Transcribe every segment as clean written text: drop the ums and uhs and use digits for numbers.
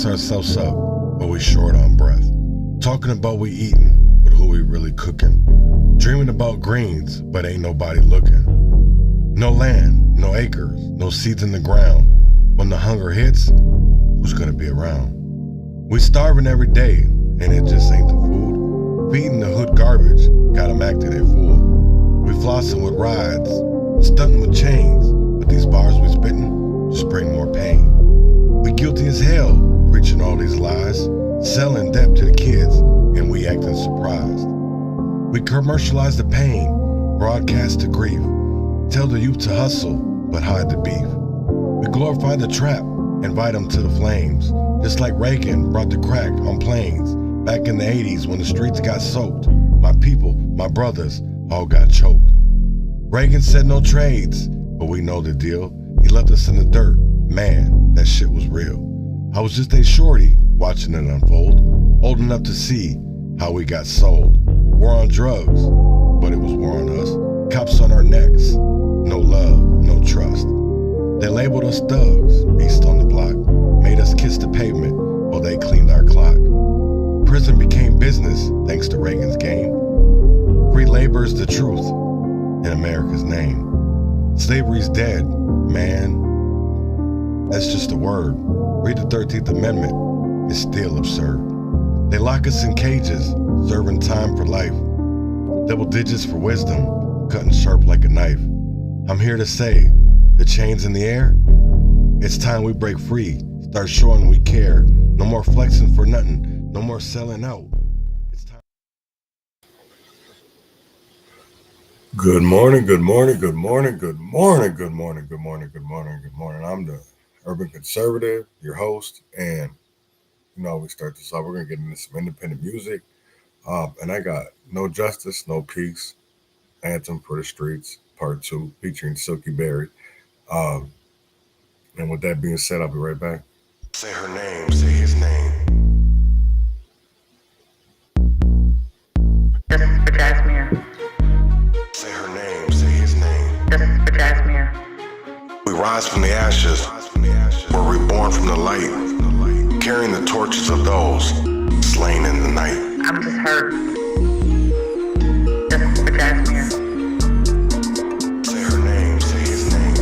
gas ourselves up, but we short on breath. Talking about we eating, but who we really cooking. Dreaming about greens, but ain't nobody looking. No land, no acres, no seeds in the ground. When the hunger hits, who's gonna be around? We starving every day, and it just ain't the food. Feeding the hood garbage, got 'em acting a fool. We flossing with rides, stunting with chains, but these bars we spitting just bring more pain. We guilty as hell, preaching all these lies, selling debt to the kids, and we acting surprised. We commercialize the pain, broadcast the grief, tell the youth to hustle, but hide the beef. We glorify the trap, invite them to the flames, just like Reagan brought the crack on planes. Back in the 80s when the streets got soaked, my people, my brothers, all got choked. Reagan said no trades, but we know the deal. He left us in the dirt, man, that shit was real. I was just a shorty watching it unfold, old enough to see how we got sold. War on drugs, but it was war on us. Cops on our necks, no love, no trust. They labeled us thugs, beast on the block, made us kiss the pavement while they cleaned our clock. Prison became business thanks to Reagan's game. Free labor is the truth in America's name. Slavery's dead, man. That's just a word. Read the 13th Amendment, it's still absurd. They lock us in cages, serving time for life. Double digits for wisdom, cutting sharp like a knife. I'm here to say, the chains in the air, it's time we break free, start showing we care. No more flexing for nothing, no more selling out. It's time. Good morning, good morning, good morning, good morning, good morning, good morning, good morning, good morning. I'm the Urban Conservative, your host, and we start this off. We're gonna get into some independent music, and I got No Justice, No Peace, Anthem for the Streets, Part 2, featuring Silky Berry. And with that being said, I'll be right back. Say her name, say his name. Justice for Jasmine. Say her name, say his name. Justice for Jasmine. We rise from the ashes, we're reborn from the light, carrying the torches of those slain in the night. I'm just hurt. Justice for Jasmine. Say her name, say his name.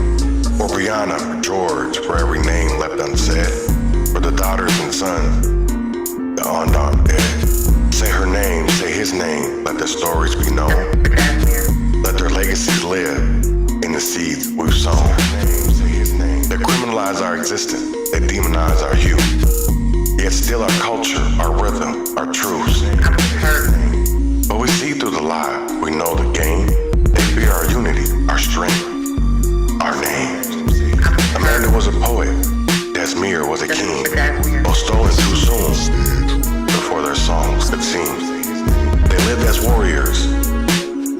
For Brianna, for George, for every name left unsaid, for the daughters and sons, the undaunted dead. Say her name, say his name, let their stories be known. Let their legacies live in the seeds we've sown. They criminalize our existence, they demonize our youth. Yet still our culture, our rhythm, our truths. But we see through the lie, we know the game. They fear our unity, our strength, our name. Amanda was a poet, Desmere was a king. Both stolen too soon, before their songs could sing. They lived as warriors,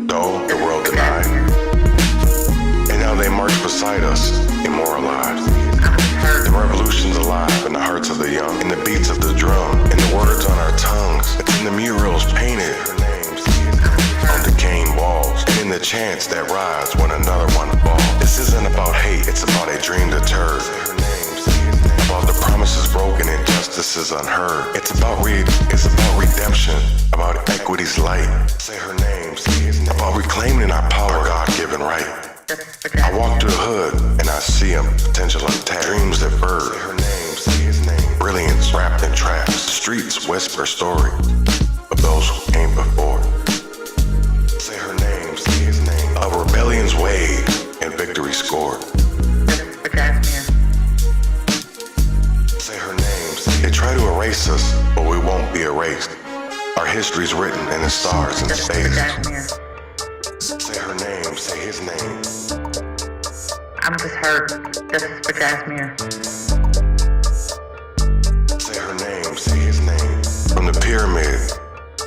though the world denied. And now they march beside us, immortalized. The revolution's alive in the hearts of the young, in the beats of the drum, in the words on our tongues. It's in the murals painted on decaying walls, and in the chants that rise when another one falls. This isn't about hate, it's about a dream deterred. About the promises broken and justices unheard. It's about redemption, about equity's light. Say her name, say his name. About reclaiming our power, God-given right. I walk through the hood and I see him, potential untapped, dreams that bird. Say her name, say his name. Brilliance wrapped in traps. Streets whisper story of those who came before. Say her name, say his name. A rebellion's wave and victory scored. Say her name, say. They try to erase us, but we won't be erased. Our history's written in the stars and space. Say her name, say his name. I'm just hurt. Justice for Jasmine. Say her name, say his name. From the pyramid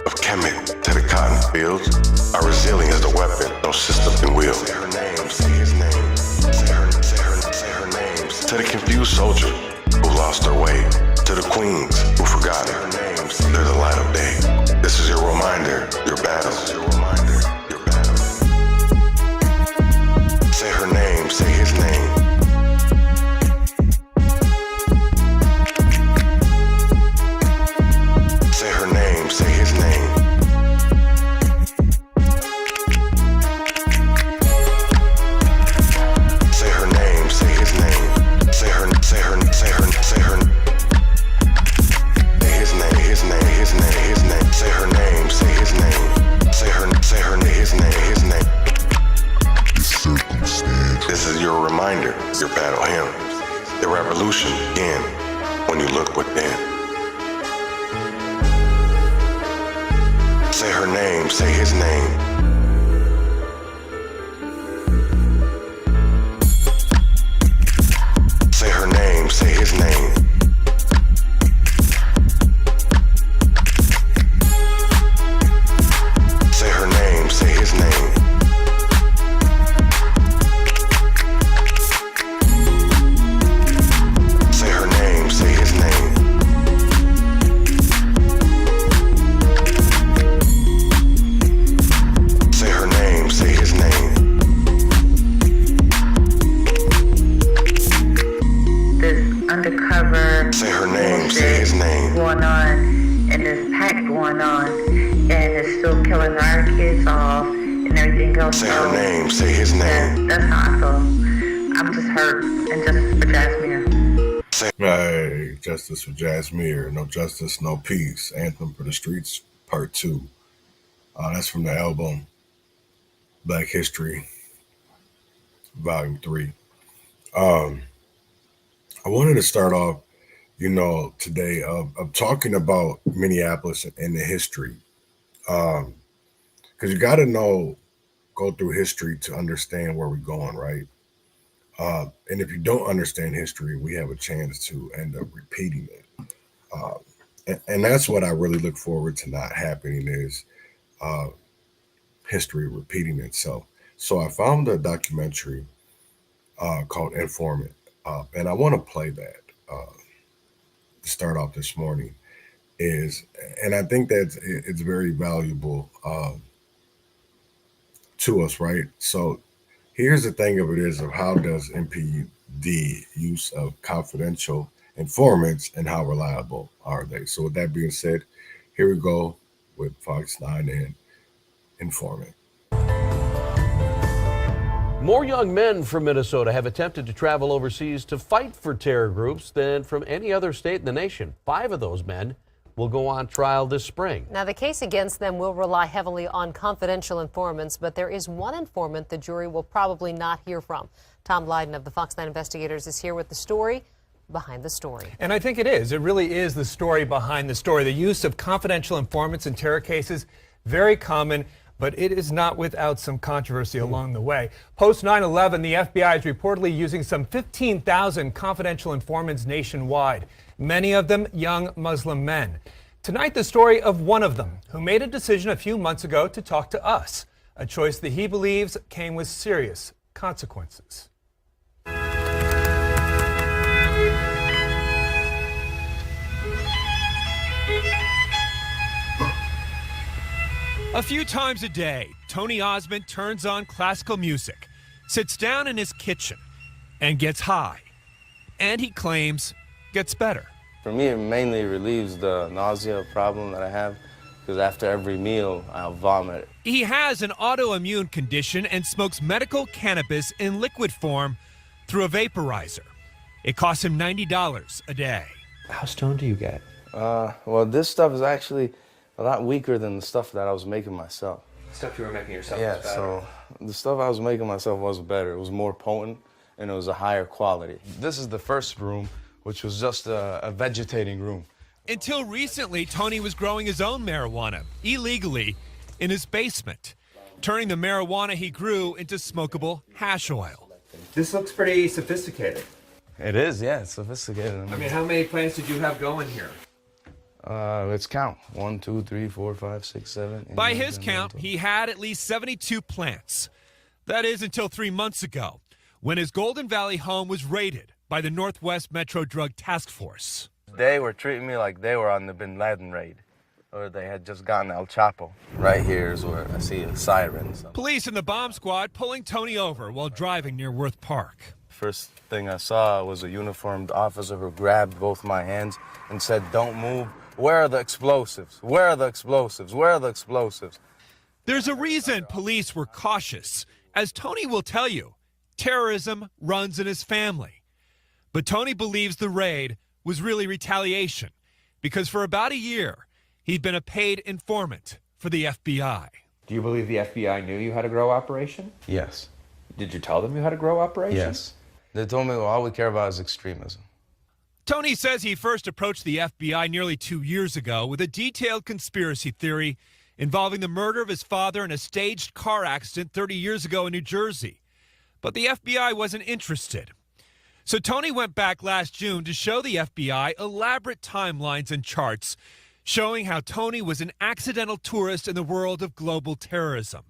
of Kemet to the cotton fields, our resilience is a weapon no system can wield. Say her name, say his name. Say her name. To the confused soldier who lost their way, to the queens who forgot her name. They're the light of day. This is your reminder, your battle. Say her name, say his name. Say her name, say his name. Say her name, say his name. Say her name, say his name. Say her name, say his name. Say her name, say his name. This undercover Say her name, say his name. going on, and this pack going on, and it's still killing our kids off and everything else. Say her name, say his name. That's how I feel. I'm just hurt, and justice for Jasmine. Hey, justice for Jasmine. No justice, no peace. Anthem for the Streets, Part 2. That's from the album Black History, Volume 3. I wanted to start off, today of talking about Minneapolis and the history. Because you got to go through history to understand where we're going, right? And if you don't understand history, we have a chance to end up repeating it. And that's what I really look forward to not happening is history repeating itself. So I found a documentary called Informant. And I want to play that to start off this morning and I think that it's very valuable to us, right? So here's the thing of it is of how does MPD use of confidential informants and how reliable are they? So with that being said, here we go with Fox 9 and Informant. More young men from Minnesota have attempted to travel overseas to fight for terror groups than from any other state in the nation. 5 of those men will go on trial this spring. Now, the case against them will rely heavily on confidential informants, but there is one informant the jury will probably not hear from. Tom Lydon of the Fox 9 Investigators is here with the story behind the story. And I think it is. It really is the story behind the story. The use of confidential informants in terror cases, very common, but it is not without some controversy along the way. Post 9/11, the FBI is reportedly using some 15,000 confidential informants nationwide, many of them young Muslim men. Tonight, the story of one of them who made a decision a few months ago to talk to us, a choice that he believes came with serious consequences. A few times a day, Tony Osmond turns on classical music, sits down in his kitchen, and gets high. And he claims gets better. For me, it mainly relieves the nausea problem that I have, because after every meal, I'll vomit. He has an autoimmune condition and smokes medical cannabis in liquid form through a vaporizer. It costs him $90 a day. How stoned do you get? Well, this stuff is actually a lot weaker than the stuff that I was making myself. Stuff you were making yourself Yeah, was better. so the stuff I was making myself was better. It was more potent, and it was a higher quality. This is the first room, which was just a vegetating room. Until recently, Tony was growing his own marijuana, illegally, in his basement, turning the marijuana he grew into smokable hash oil. This looks pretty sophisticated. It is, yeah, it's sophisticated. I mean, how many plants did you have going here? Let's count. 1, 2, 3, 4, 5, 6, 7. 8, By 9, his 10, count, 11, he had at least 72 plants. That is until 3 months ago, when his Golden Valley home was raided by the Northwest Metro Drug Task Force. They were treating me like they were on the Bin Laden raid, or they had just gotten El Chapo. Right here is where I see a siren. Police and the bomb squad pulling Tony over while driving near Worth Park. First thing I saw was a uniformed officer who grabbed both my hands and said, "Don't move. Where are the explosives? Where are the explosives? Where are the explosives?" There's a reason police were cautious. As Tony will tell you, terrorism runs in his family. But Tony believes the raid was really retaliation because for about a year, he'd been a paid informant for the FBI. Do you believe the FBI knew you had a grow operation? Yes. Did you tell them you had a grow operation? Yes. They told me, well, all we care about is extremism. Tony says he first approached the FBI nearly 2 years ago with a detailed conspiracy theory involving the murder of his father in a staged car accident 30 years ago in New Jersey. But the FBI wasn't interested. So Tony went back last June to show the FBI elaborate timelines and charts showing how Tony was an accidental tourist in the world of global terrorism.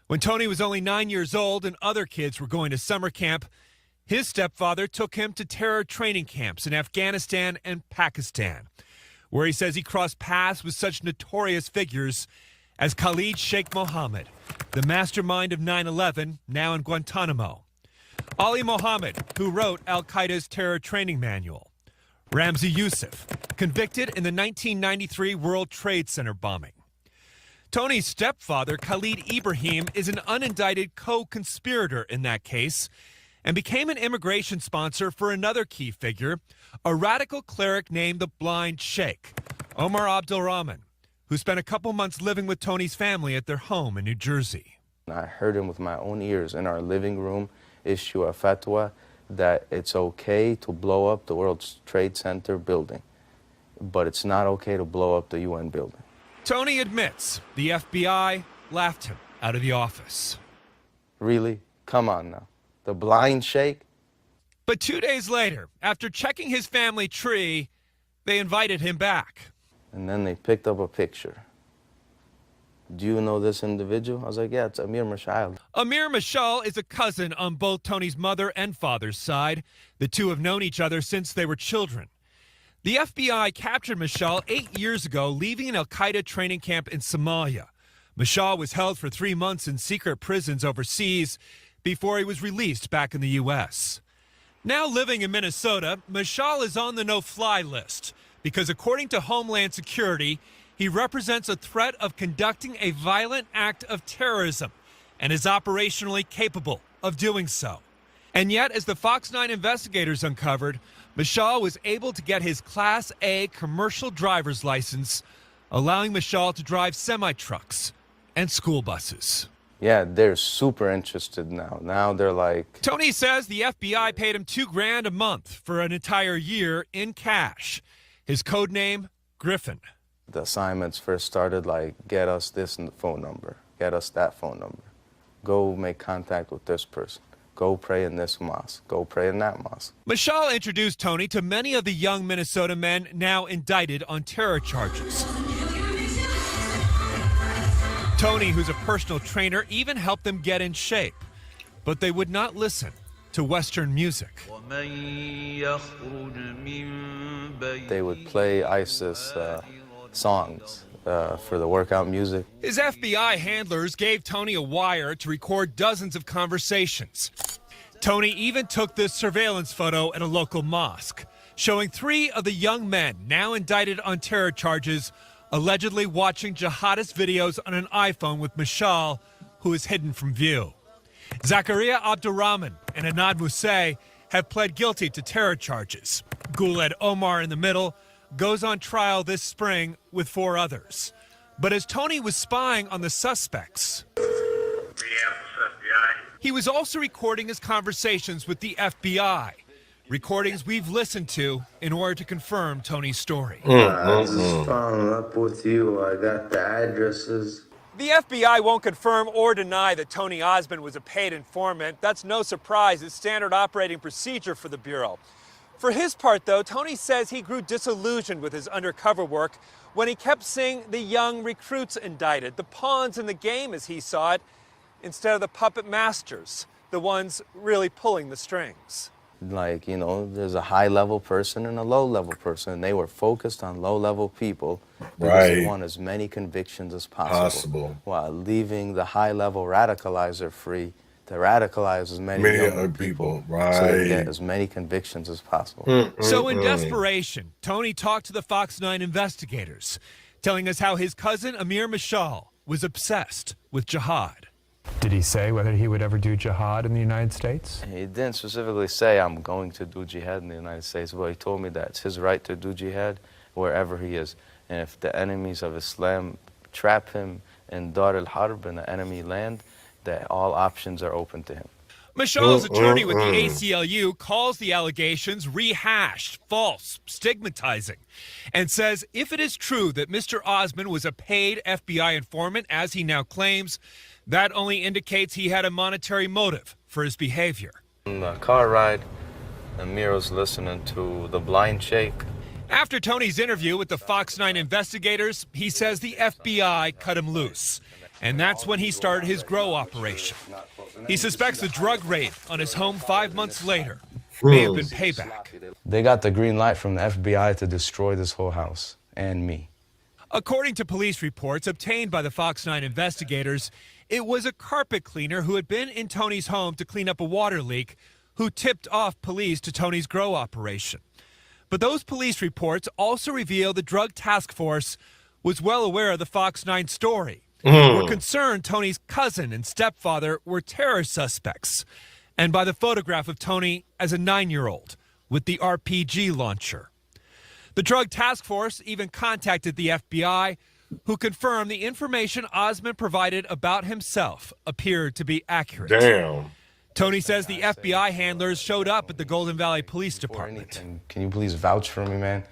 When Tony was only 9 years old and other kids were going to summer camp, his stepfather took him to terror training camps in Afghanistan and Pakistan, where he says he crossed paths with such notorious figures as Khalid Sheikh Mohammed, the mastermind of 9/11, now in Guantanamo; Ali Mohammed, who wrote al-Qaeda's terror training manual; Ramzi Youssef, convicted in the 1993 World Trade Center bombing. Tony's stepfather, Khalid Ibrahim, is an unindicted co-conspirator in that case and became an immigration sponsor for another key figure, a radical cleric named the Blind Sheikh, Omar Abdulrahman, who spent a couple months living with Tony's family at their home in New Jersey. I heard him with my own ears in our living room issue a fatwa that it's okay to blow up the World Trade Center building, but it's not okay to blow up the UN building. Tony admits the FBI laughed him out of the office. Really? Come on now. The Blind Sheikh? But 2 days later, after checking his family tree, they invited him back. And then they picked up a picture. Do you know this individual? I was like, yeah, it's Aimee Bock. Aimee Bock is a cousin on both Tony's mother and father's side. The two have known each other since they were children. The FBI captured Bock 8 years ago, leaving an al-Qaeda training camp in Somalia. Bock was held for 3 months in secret prisons overseas before he was released back in the U.S. Now living in Minnesota, Bock is on the no-fly list because, according to Homeland Security, he represents a threat of conducting a violent act of terrorism and is operationally capable of doing so. And yet, as the Fox 9 investigators uncovered, Bock was able to get his Class A commercial driver's license, allowing Bock to drive semi-trucks and school buses. Yeah, they're super interested now. Now they're like... Tony says the FBI paid him $2,000 a month for an entire year in cash. His code name, Griffin. The assignments first started like, get us this phone number, get us that phone number. Go make contact with this person. Go pray in this mosque. Go pray in that mosque. Bock introduced Tony to many of the young Minnesota men now indicted on terror charges. Tony, who's a personal trainer, even helped them get in shape. But they would not listen to Western music. They would play ISIS songs for the workout music. His FBI handlers gave Tony a wire to record dozens of conversations. Tony even took this surveillance photo at a local mosque, showing 3 of the young men now indicted on terror charges allegedly watching jihadist videos on an iPhone with Bock, who is hidden from view. Zakaria Abdurrahman and Anad Musay have pled guilty to terror charges. Guled Omar in the middle goes on trial this spring with 4 others. But as Tony was spying on the suspects, he was also recording his conversations with the FBI, recordings we've listened to in order to confirm Tony's story. I was just following up with you. I got the addresses. The FBI won't confirm or deny that Tony Osmond was a paid informant. That's no surprise. It's standard operating procedure for the Bureau. For his part, though, Tony says he grew disillusioned with his undercover work when he kept seeing the young recruits indicted, the pawns in the game as he saw it, instead of the puppet masters, the ones really pulling the strings. Like, you know, there's a high-level person and a low-level person, and they were focused on low-level people because they want as many convictions as possible while leaving the high-level radicalizer free to radicalize as many young people so they get as many convictions as possible. So in desperation, Tony talked to the Fox 9 investigators, telling us how his cousin Aimee Bock was obsessed with jihad. Did he say whether he would ever do jihad in the United States? He didn't specifically say, I'm going to do jihad in the United States, but he told me that it's his right to do jihad wherever he is. And if the enemies of Islam trap him in Dar al-Harb, in the enemy land, that all options are open to him. Michelle's attorney with the ACLU calls the allegations rehashed, false, stigmatizing, and says if it is true that Mr. Osmond was a paid FBI informant, as he now claims, that only indicates he had a monetary motive for his behavior. On the car ride, Amir was listening to The Blind Sheikh. After Tony's interview with the Fox 9 investigators, he says the FBI cut him loose. And that's when he started his grow operation. He suspects the drug raid on his home 5 months later may have been payback. They got the green light from the FBI to destroy this whole house and me. According to police reports obtained by the Fox 9 investigators, it was a carpet cleaner who had been in Tony's home to clean up a water leak who tipped off police to Tony's grow operation. But those police reports also reveal the drug task force was well aware of the Fox 9 story. We're concerned Tony's cousin and stepfather were terror suspects, and by the photograph of Tony as a 9-year-old with the RPG launcher. The drug task force even contacted the FBI, who confirmed the information Osmond provided about himself appeared to be accurate. Damn. Tony says the FBI handlers showed up at the Golden Valley Police Department. Can you please vouch for me, man?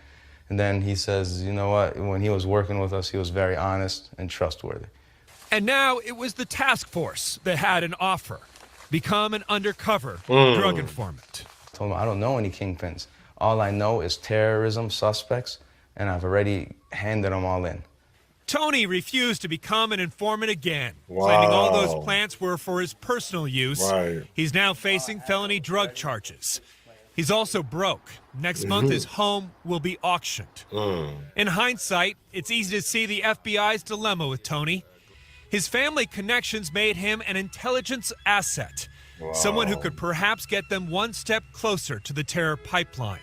And then he says, you know what, when he was working with us, he was very honest and trustworthy. And now it was the task force that had an offer. Become an undercover drug informant. I told him I don't know any kingpins. All I know is terrorism suspects, and I've already handed them all in. Tony refused to become an informant again, claiming all those plants were for his personal use. He's now facing felony drug charges. He's also broke. Next month, his home will be auctioned. In hindsight, it's easy to see the FBI's dilemma with Tony. His family connections made him an intelligence asset, someone who could perhaps get them one step closer to the terror pipeline.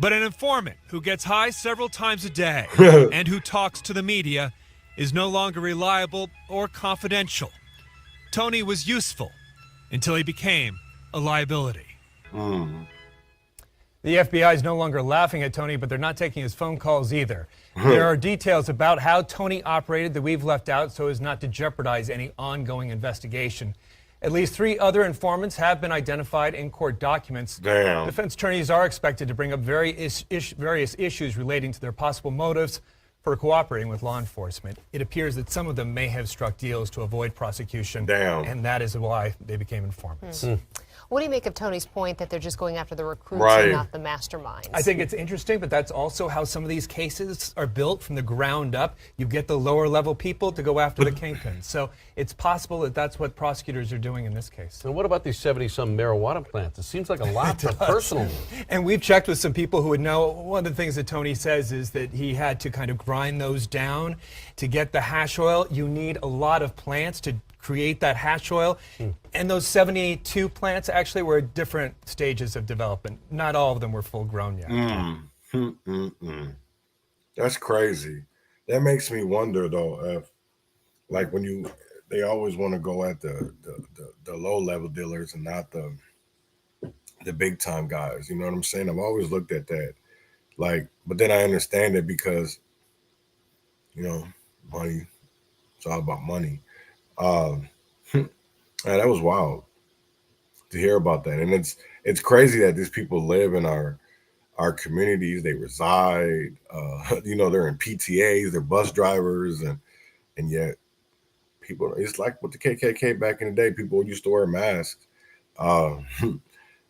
But an informant who gets high several times a day and who talks to the media is no longer reliable or confidential. Tony was useful until he became a liability. The FBI is no longer laughing at Tony, but they're not taking his phone calls either. There are details about how Tony operated that we've left out so as not to jeopardize any ongoing investigation. At least 3 other informants have been identified in court documents. Damn. Defense attorneys are expected to bring up various issues relating to their possible motives for cooperating with law enforcement. It appears that some of them may have struck deals to avoid prosecution. Damn. And that is why they became informants. What do you make of Tony's point that they're just going after the recruits and not the masterminds? I think it's interesting, but that's also how some of these cases are built from the ground up. You get the lower level people to go after the kingpins. So it's possible that that's what prosecutors are doing in this case. And what about these 70-some marijuana plants? It seems like a lot for personal. And we've checked with some people who would know. One of the things that Tony says is that he had to kind of grind those down to get the hash oil. You need a lot of plants to create that hash oil. And those 72 plants actually were at different stages of development. Not all of them were full grown yet. That's crazy. That makes me wonder though, if like when they always want to go at the low level dealers and not the big time guys. You know what I'm saying? I've always looked at that. Like, but then I understand it because, you know, money, it's all about money. That was wild to hear about that. And it's crazy that these people live in our communities. They reside, you know, they're in PTAs, they're bus drivers, and yet people, it's like with the KKK back in the day, people used to wear masks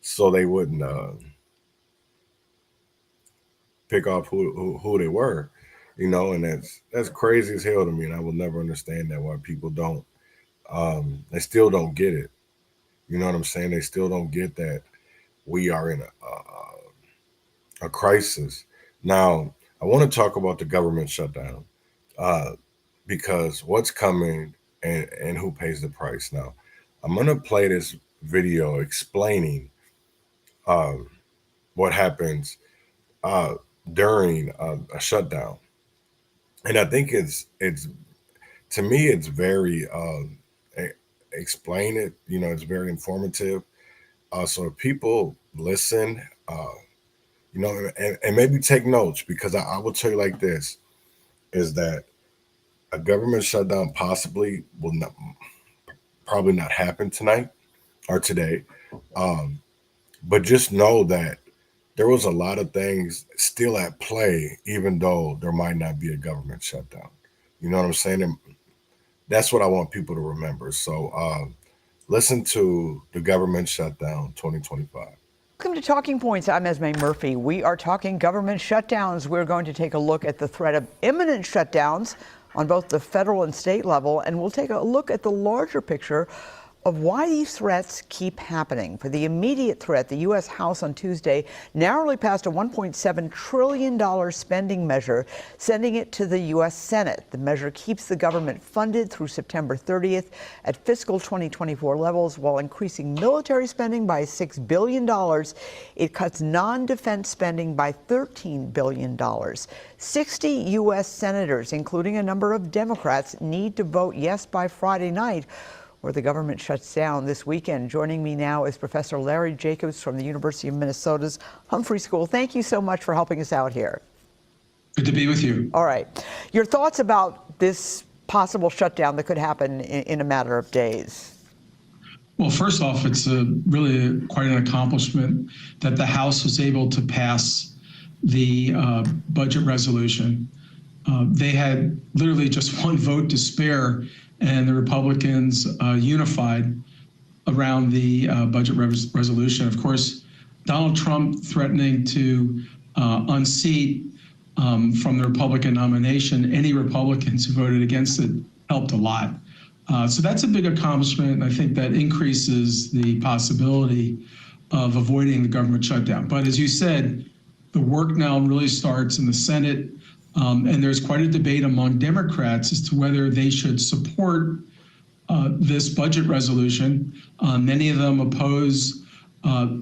so they wouldn't pick off who they were, you know, and that's crazy as hell to me. And I will never understand that, why people don't. They still don't get it. You know what I'm saying? They still don't get that we are in a crisis. Now, I want to talk about the government shutdown because what's coming and who pays the price. Now, I'm going to play this video explaining what happens during a shutdown. And I think it's to me, it's very explain it, you know, it's very informative. So if people listen, you know, and maybe take notes, because I will tell you like this, is that a government shutdown possibly will probably not happen tonight. or today. But just know that there was a lot of things still at play, even though there might not be a government shutdown. You know what I'm saying? And that's what I want people to remember. So listen to the government shutdown 2025. Welcome to Talking Points. I'm Esme Murphy. We are talking government shutdowns. We're going to take a look at the threat of imminent shutdowns on both the federal and state level, and we'll take a look at the larger picture of why these threats keep happening. For the immediate threat, the U.S. House on Tuesday narrowly passed a $1.7 trillion spending measure, sending it to the U.S. Senate. The measure keeps the government funded through September 30th at fiscal 2024 levels, while increasing military spending by $6 billion. It cuts non-defense spending by $13 billion. 60 U.S. senators, including a number of Democrats, need to vote yes by Friday night, or the government shuts down this weekend. Joining me now is Professor Larry Jacobs from the University of Minnesota's Humphrey School. Thank you so much for helping us out here. Good to be with you. All right. Your thoughts about this possible shutdown that could happen in a matter of days? Well, first off, it's really quite an accomplishment that the House was able to pass the budget resolution. They had literally just one vote to spare, and the Republicans unified around the budget resolution. Of course, Donald Trump threatening to unseat from the Republican nomination any Republicans who voted against it helped a lot. So that's a big accomplishment, and I think that increases the possibility of avoiding the government shutdown. But as you said, the work now really starts in the Senate. And there's quite a debate among Democrats as to whether they should support this budget resolution. Many of them oppose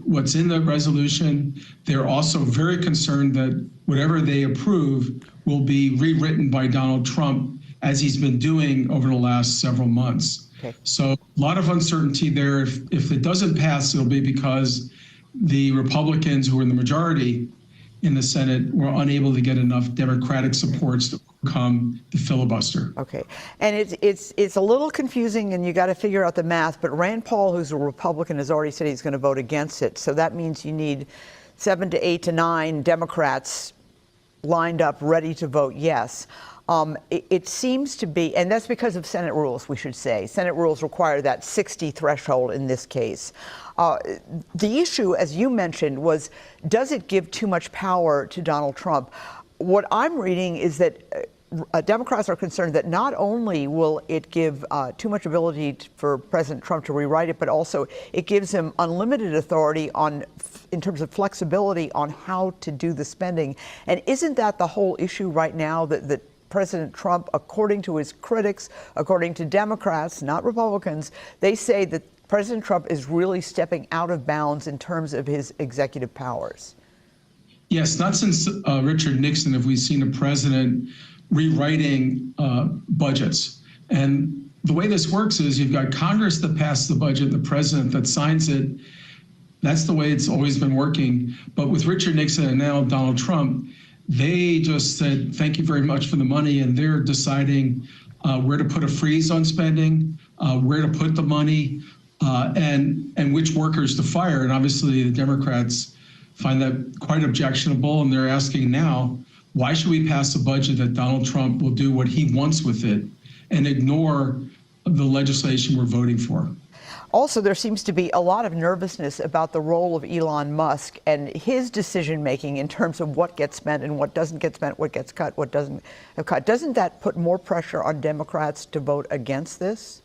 what's in the resolution. They're also very concerned that whatever they approve will be rewritten by Donald Trump, as he's been doing over the last several months. Okay. So a lot of uncertainty there. If it doesn't pass, it'll be because the Republicans who are in the majority in the Senate were unable to get enough Democratic supports to overcome the filibuster. Okay, and it's a little confusing, and you got to figure out the math. But Rand Paul, who's a Republican, has already said he's going to vote against it. So that means you need 7 to 8 to 9 Democrats lined up, ready to vote yes. It seems to be, and that's because of Senate rules, we should say. Senate rules require that 60 threshold in this case. The issue, as you mentioned, was, does it give too much power to Donald Trump? What I'm reading is that Democrats are concerned that not only will it give too much ability for President Trump to rewrite it, but also it gives him unlimited authority in terms of flexibility on how to do the spending. And isn't that the whole issue right now, that President Trump, according to his critics, according to Democrats, not Republicans, they say that President Trump is really stepping out of bounds in terms of his executive powers? Yes, not since Richard Nixon have we seen a president rewriting budgets. And the way this works is you've got Congress that passed the budget, the president that signs it. That's the way it's always been working. But with Richard Nixon and now Donald Trump, they just said, thank you very much for the money, and they're deciding where to put a freeze on spending, where to put the money, and which workers to fire. And obviously the Democrats find that quite objectionable, and they're asking now, why should we pass a budget that Donald Trump will do what he wants with it and ignore the legislation we're voting for? Also, there seems to be a lot of nervousness about the role of Elon Musk and his decision-making in terms of what gets spent and what doesn't get spent, what gets cut, what doesn't get cut. Doesn't that put more pressure on Democrats to vote against this?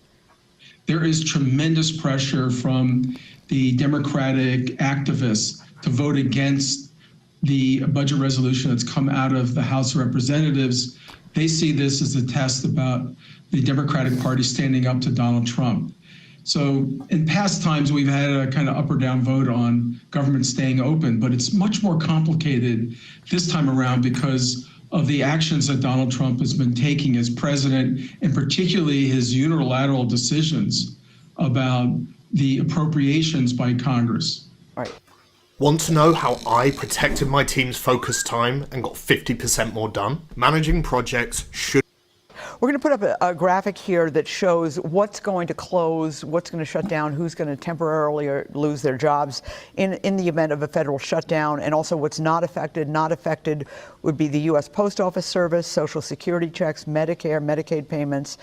There is tremendous pressure from the Democratic activists to vote against the budget resolution that's come out of the House of Representatives. They see this as a test about the Democratic Party standing up to Donald Trump. So in past times, we've had a kind of up or down vote on government staying open, but it's much more complicated this time around because of the actions that Donald Trump has been taking as president, and particularly his unilateral decisions about the appropriations by Congress. Right. Want to know how I protected my team's focus time and got 50% more done? Managing projects should. We're going to put up a graphic here that shows what's going to close, what's going to shut down, who's going to temporarily lose their jobs in the event of a federal shutdown, and also what's not affected. Not affected would be the U.S. Post Office Service, Social Security checks, Medicare, Medicaid payments.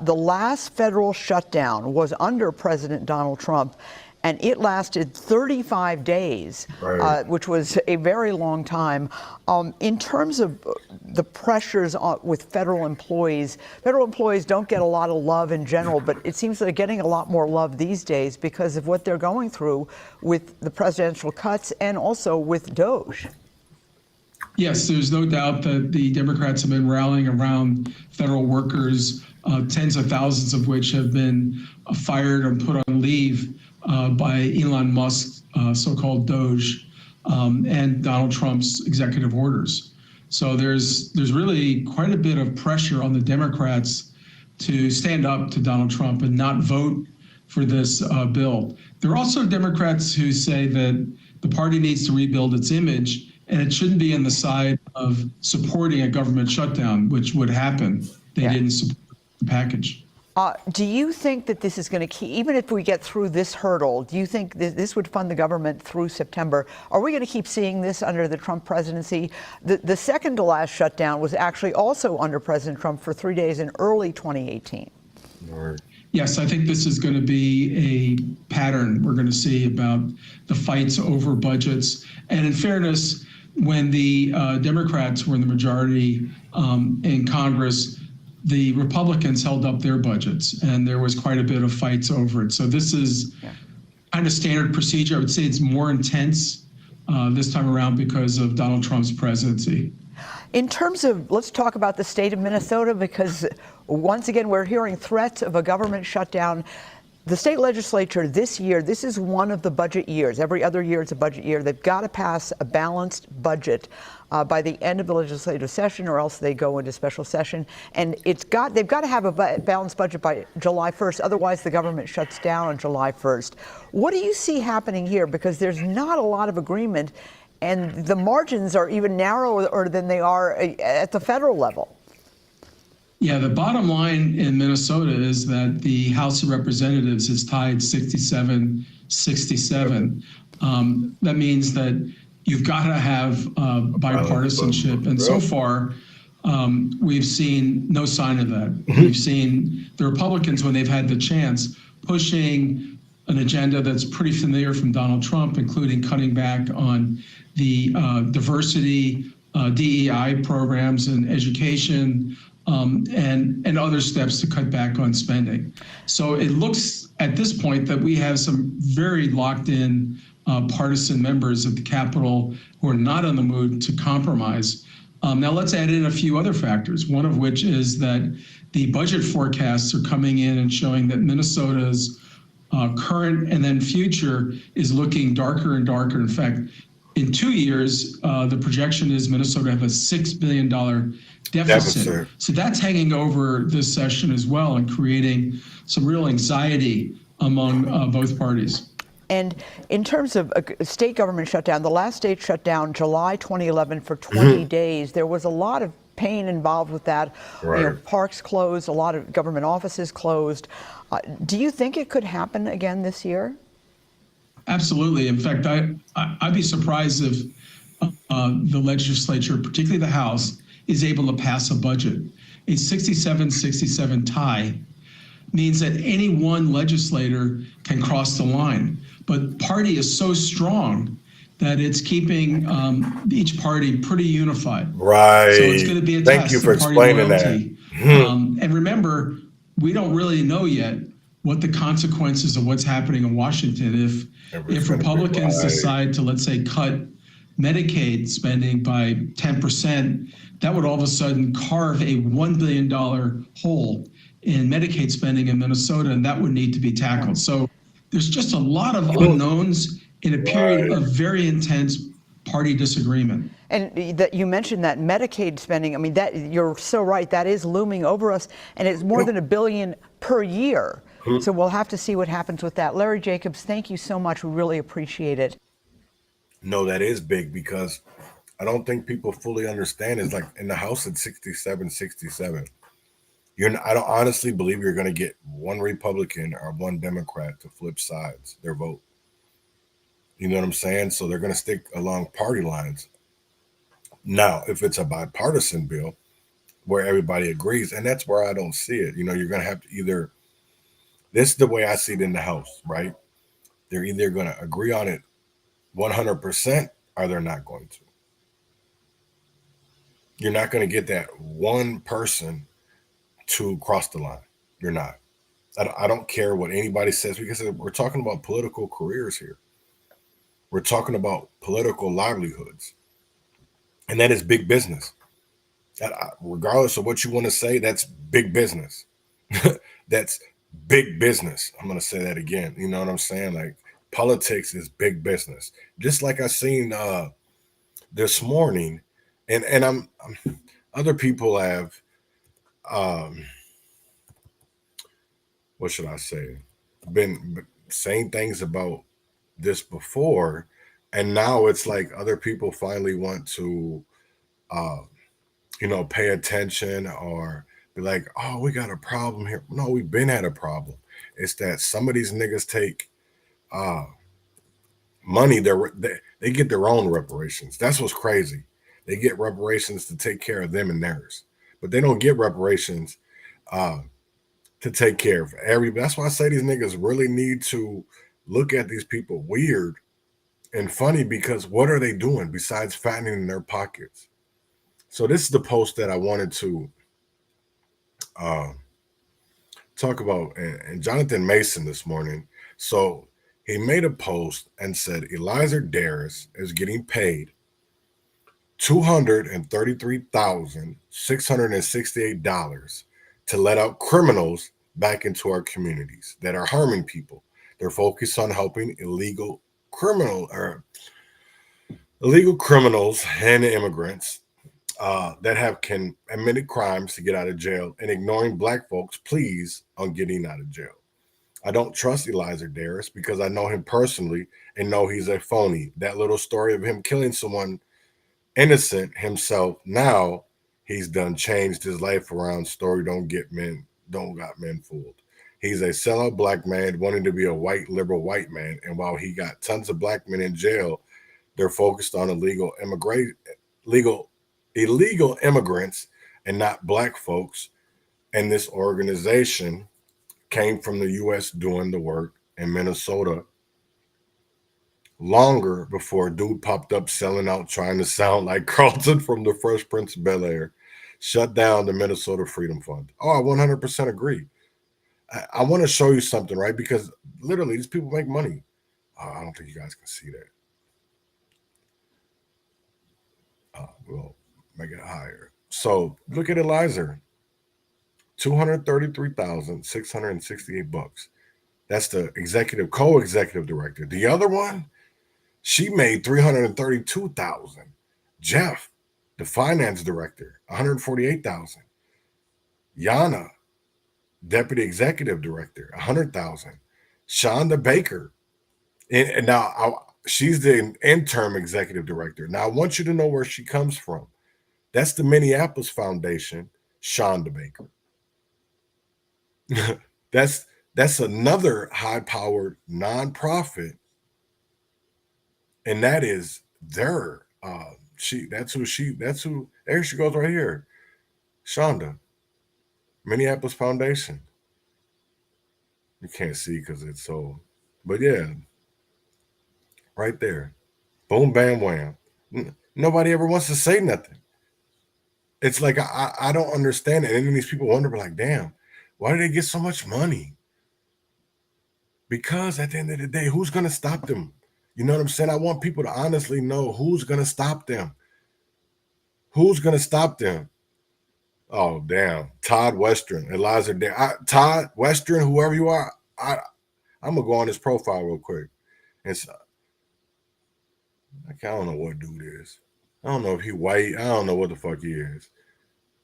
The last federal shutdown was under President Donald Trump, and it lasted 35 days, which was a very long time. In terms of the pressures with federal employees don't get a lot of love in general, but it seems they're getting a lot more love these days because of what they're going through with the presidential cuts and also with DOJ. Yes, there's no doubt that the Democrats have been rallying around federal workers, tens of thousands of which have been fired or put on leave by Elon Musk's so-called DOJ and Donald Trump's executive orders. So there's really quite a bit of pressure on the Democrats to stand up to Donald Trump and not vote for this bill. There are also Democrats who say that the party needs to rebuild its image and it shouldn't be on the side of supporting a government shutdown, which would happen. They didn't support the package. Do you think that this is going to keep, even if we get through this hurdle, do you think this would fund the government through September? Are we going to keep seeing this under the Trump presidency? The second to last shutdown was actually also under President Trump for 3 days in early 2018. Yes, I think this is going to be a pattern we're going to see about the fights over budgets. And in fairness, when the Democrats were in the majority in Congress, the Republicans held up their budgets, and there was quite a bit of fights over it. So this is kind of standard procedure. I would say it's more intense this time around because of Donald Trump's presidency. In terms of, let's talk about the state of Minnesota, because once again, we're hearing threats of a government shutdown. The state legislature this year, this is one of the budget years. Every other year it's a budget year. They've got to pass a balanced budget by the end of the legislative session, or else they go into special session. And they've got to have a balanced budget by July 1st. Otherwise, the government shuts down on July 1st. What do you see happening here? Because there's not a lot of agreement, and the margins are even narrower than they are at the federal level. Yeah, the bottom line in Minnesota is that the House of Representatives is tied 67-67. That means that you've got to have bipartisanship. And so far, we've seen no sign of that. We've seen the Republicans, when they've had the chance, pushing an agenda that's pretty familiar from Donald Trump, including cutting back on the diversity, DEI programs and education, and other steps to cut back on spending. So it looks at this point that we have some very locked in partisan members of the Capitol who are not in the mood to compromise. Now let's add in a few other factors, one of which is that the budget forecasts are coming in and showing that Minnesota's current and then future is looking darker and darker. In fact, in 2 years, the projection is Minnesota have a $6 billion deficit. So that's hanging over this session as well and creating some real anxiety among both parties. And in terms of a state government shutdown, the last state shutdown, July 2011, for 20 days, there was a lot of pain involved with that. You know, parks closed, a lot of government offices closed. Do you think it could happen again this year? Absolutely. In fact, I'd be surprised if the legislature, particularly the House, is able to pass a budget. A 67-67 tie means that any one legislator can cross the line. But party is so strong that it's keeping each party pretty unified. So it's going to be a test. Thank you for of party explaining loyalty. that. And remember, we don't really know yet what the consequences of what's happening in Washington. If Republicans decide to, let's say, cut Medicaid spending by 10%, that would all of a sudden carve a $1 billion hole in Medicaid spending in Minnesota, and that would need to be tackled. So there's just a lot of unknowns in a period of very intense party disagreement. And that you mentioned that Medicaid spending, I mean, that you're so right, that is looming over us, and it's more than $1 billion per year. So we'll have to see what happens with that. Larry Jacobs, thank you so much. We really appreciate it. No, that is big, because I don't think people fully understand. It's like in the House at 67-67. I don't honestly believe you're going to get one Republican or one Democrat to flip sides their vote. You know what I'm saying? So they're going to stick along party lines. Now, if it's a bipartisan bill where everybody agrees, and that's where I don't see it. You're going to have to either, this is the way I see it in the House, right? They're either going to agree on it 100% or they're not going to. You're not going to get that one person to cross the line. You're not. I don't care what anybody says, because we're talking about political careers here. We're talking about political livelihoods. And that is big business. Regardless of what you want to say, that's big business. That's big business. I'm going to say that again. You know what I'm saying? Like, politics is big business. Just like I seen this morning, and I'm other people have what should I say? Been saying things about this before, and now it's like other people finally want to pay attention or be like, oh, we got a problem here. No, we've been at a problem. It's that some of these niggas take money, they get their own reparations. That's what's crazy. They get reparations to take care of them and theirs, but they don't get reparations to take care of everybody. That's why I say these niggas really need to look at these people weird and funny, because what are they doing besides fattening their pockets? So this is the post that I wanted to talk about, and Jonathan Mason this morning. So he made a post and said Eliezer Darris is getting paid $233,668 to let out criminals back into our communities that are harming people. They're focused on helping illegal criminals and immigrants that have committed crimes to get out of jail, and ignoring black folks' pleas on getting out of jail. I don't trust Eliezer Darris because I know him personally and know he's a phony. That little story of him killing someone innocent himself, now he's done changed his life around. Story don't got men fooled. He's a sellout black man wanting to be a white liberal white man, and while he got tons of black men in jail, they're focused on illegal immigrants and not black folks. And this organization came from the U.S. doing the work in Minnesota longer before a dude popped up selling out, trying to sound like Carlton from the Fresh Prince of Bel-Air, shut down the Minnesota Freedom Fund. Oh, I 100% agree. I want to show you something, right? Because literally these people make money. I don't think you guys can see that. We'll make it higher. So look at Eliezer, $233,668. That's the co-executive director. The other one, she made $332,000. Jeff, the finance director, $148,000. Yana, deputy executive director, $100,000. Shonda Baker, and now she's the interim executive director. Now I want you to know where she comes from. That's the Minneapolis Foundation, Shonda Baker. That's another high-powered nonprofit, and that is their there she goes right here. Shonda, Minneapolis Foundation. You can't see because it's so, but yeah, right there. Boom, bam, wham. Nobody ever wants to say nothing. It's like I don't understand it. And then these people wonder, like, damn, why do they get so much money? Because at the end of the day, who's going to stop them? You know what I'm saying? I want people to honestly know who's going to stop them. Who's going to stop them? Oh, damn. Todd Western, Eliezer Darris. Todd Western, whoever you are, I'm going to go on his profile real quick. It's, I don't know what dude is. I don't know if he white. I don't know what the fuck he is.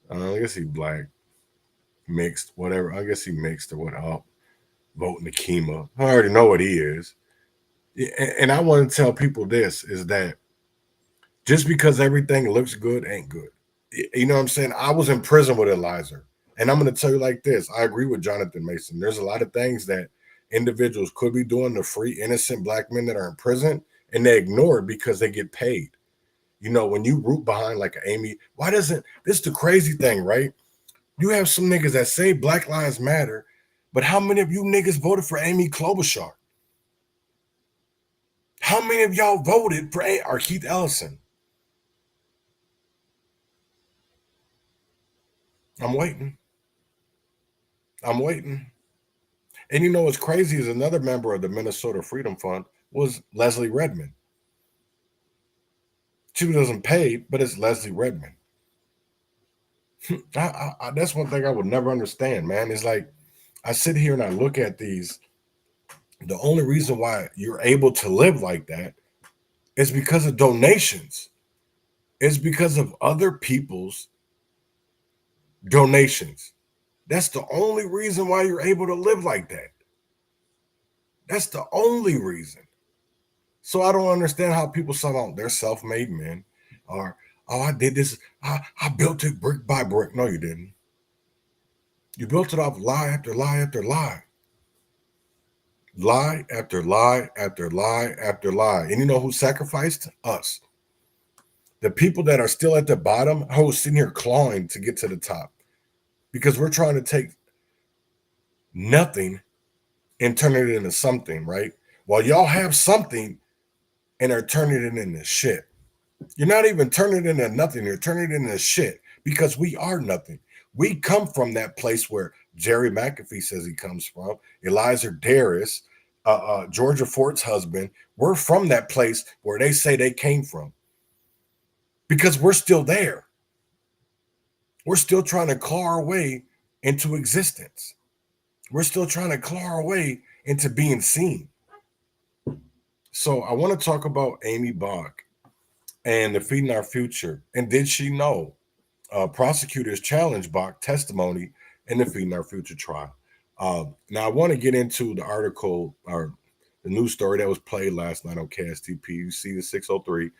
I guess he black, mixed, whatever. I guess he mixed or what. Voting Nakima. I already know what he is. And I want to tell people this, is that just because everything looks good ain't good. You know what I'm saying? I was in prison with Eliezer. And I'm going to tell you like this. I agree with Jonathan Mason. There's a lot of things that individuals could be doing to free innocent black men that are in prison, and they ignore it because they get paid. You know, when you root behind like an Aimee, this is the crazy thing, right? You have some niggas that say Black Lives Matter, but how many of you niggas voted for Amy Klobuchar? How many of y'all voted for Keith Ellison? I'm waiting. And you know what's crazy is another member of the Minnesota Freedom Fund was Leslie Redmond. She wasn't paid, but it's Leslie Redmond. That's one thing I would never understand, man. It's like I sit here and I look at these. The only reason why you're able to live like that is because of donations. It's because of other people's donations. That's the only reason why you're able to live like that. That's the only reason. So I don't understand how people say, oh, they're self-made men, or, oh, I did this. I built it brick by brick. No, you didn't. You built it off lie after lie after lie. Lie after lie after lie after lie. And you know who sacrificed? Us. The people that are still at the bottom, who are sitting here clawing to get to the top. Because we're trying to take nothing and turn it into something, right? While y'all have something and are turning it into shit. You're not even turning it into nothing. You're turning it into shit because we are nothing. We come from that place where Jerry McAfee says he comes from, Eliza Darris, Georgia Fort's husband. We're from that place where they say they came from because we're still there. We're still trying to claw our way into existence. We're still trying to claw our way into being seen. So I want to talk about Aimee Bock and the Feeding Our Future. And did she know? Prosecutors challenged Bock testimony in the Feeding Our Future trial. Now I want to get into the article or the news story that was played last night on KSTP. You see the 603.